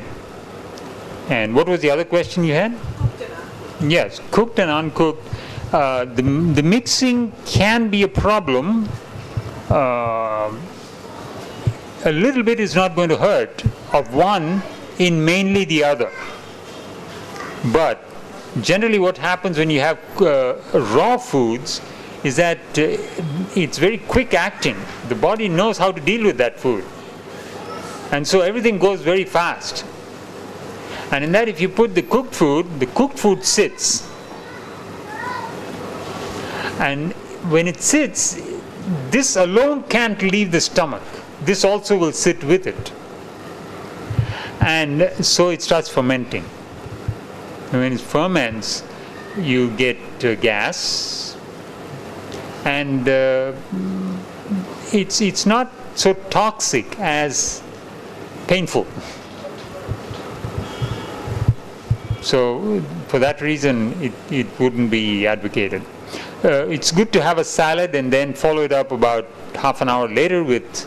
And what was the other question you had? Cooked and uncooked. Yes, cooked and uncooked. The mixing can be a problem. A little bit is not going to hurt of one in mainly the other. But generally what happens when you have raw foods is that it's very quick acting. The body knows how to deal with that food. And so everything goes very fast. And in that, if you put the cooked food sits. And when it sits, this alone can't leave the stomach. This also will sit with it. And so it starts fermenting. And when it ferments, you get gas, and it's not so toxic as painful. So for that reason, it wouldn't be advocated. It's good to have a salad and then follow it up about half an hour later with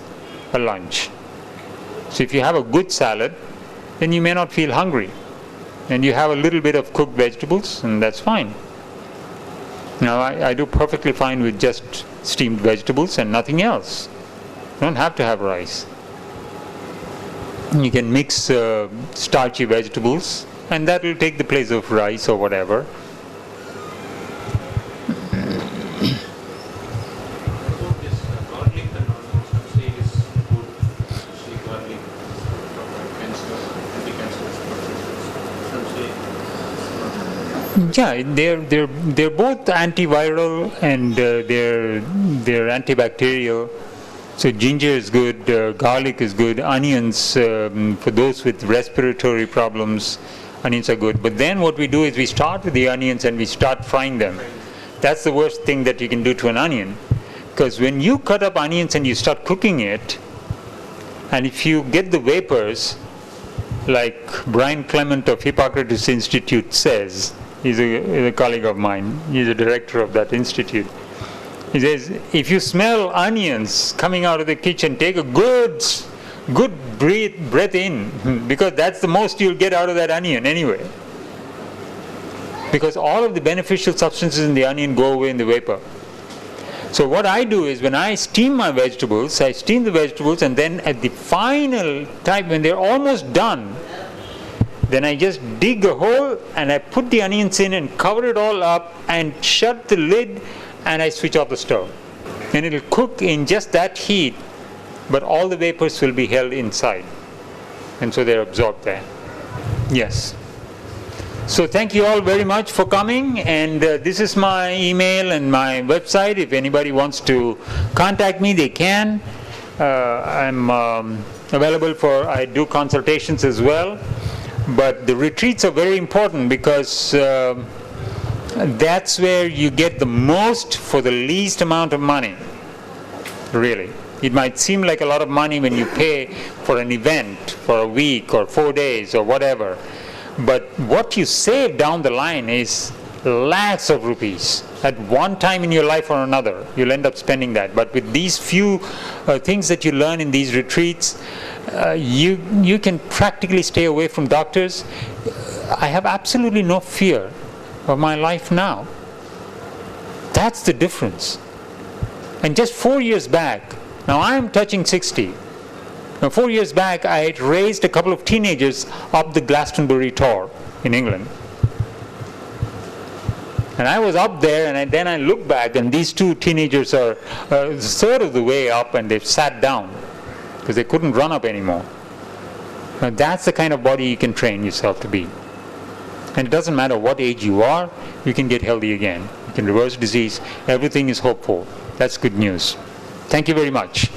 a lunch. So if you have a good salad, then you may not feel hungry. And you have a little bit of cooked vegetables, and that's fine. Now, I do perfectly fine with just steamed vegetables and nothing else. You don't have to have rice. You can mix starchy vegetables, and that will take the place of rice or whatever. Yeah, they're both antiviral and they're antibacterial. So ginger is good, garlic is good, onions for those with respiratory problems, onions are good. But then what we do is we start with the onions and we start frying them. That's the worst thing that you can do to an onion, because when you cut up onions and you start cooking it, and if you get the vapors, like Brian Clement of Hippocrates Institute says, he's a colleague of mine, he's a director of that institute. He says, if you smell onions coming out of the kitchen, take a good breath in, because that's the most you'll get out of that onion anyway. Because all of the beneficial substances in the onion go away in the vapor. So what I do is when I steam my vegetables, I steam the vegetables, and then at the final time, when they're almost done, then I just dig a hole and I put the onions in and cover it all up and shut the lid, and I switch off the stove. And it'll cook in just that heat, but all the vapors will be held inside. And so they're absorbed there. Yes. So thank you all very much for coming, and this is my email and my website. If anybody wants to contact me, they can. I'm available I do consultations as well. But the retreats are very important because that's where you get the most for the least amount of money, really. It might seem like a lot of money when you pay for an event for a week or 4 days or whatever. But what you save down the line is lakhs of rupees. At one time in your life or another, you'll end up spending that. But with these few things that you learn in these retreats, you can practically stay away from doctors. I have absolutely no fear of my life now. That's the difference. And just 4 years back, now I'm touching 60. Now 4 years back, I had raised a couple of teenagers up the Glastonbury Tor in England. And I was up there, and then I look back, and these two teenagers are a third of the way up, and they've sat down because they couldn't run up anymore. Now that's the kind of body you can train yourself to be. And it doesn't matter what age you are, you can get healthy again. You can reverse disease. Everything is hopeful. That's good news. Thank you very much.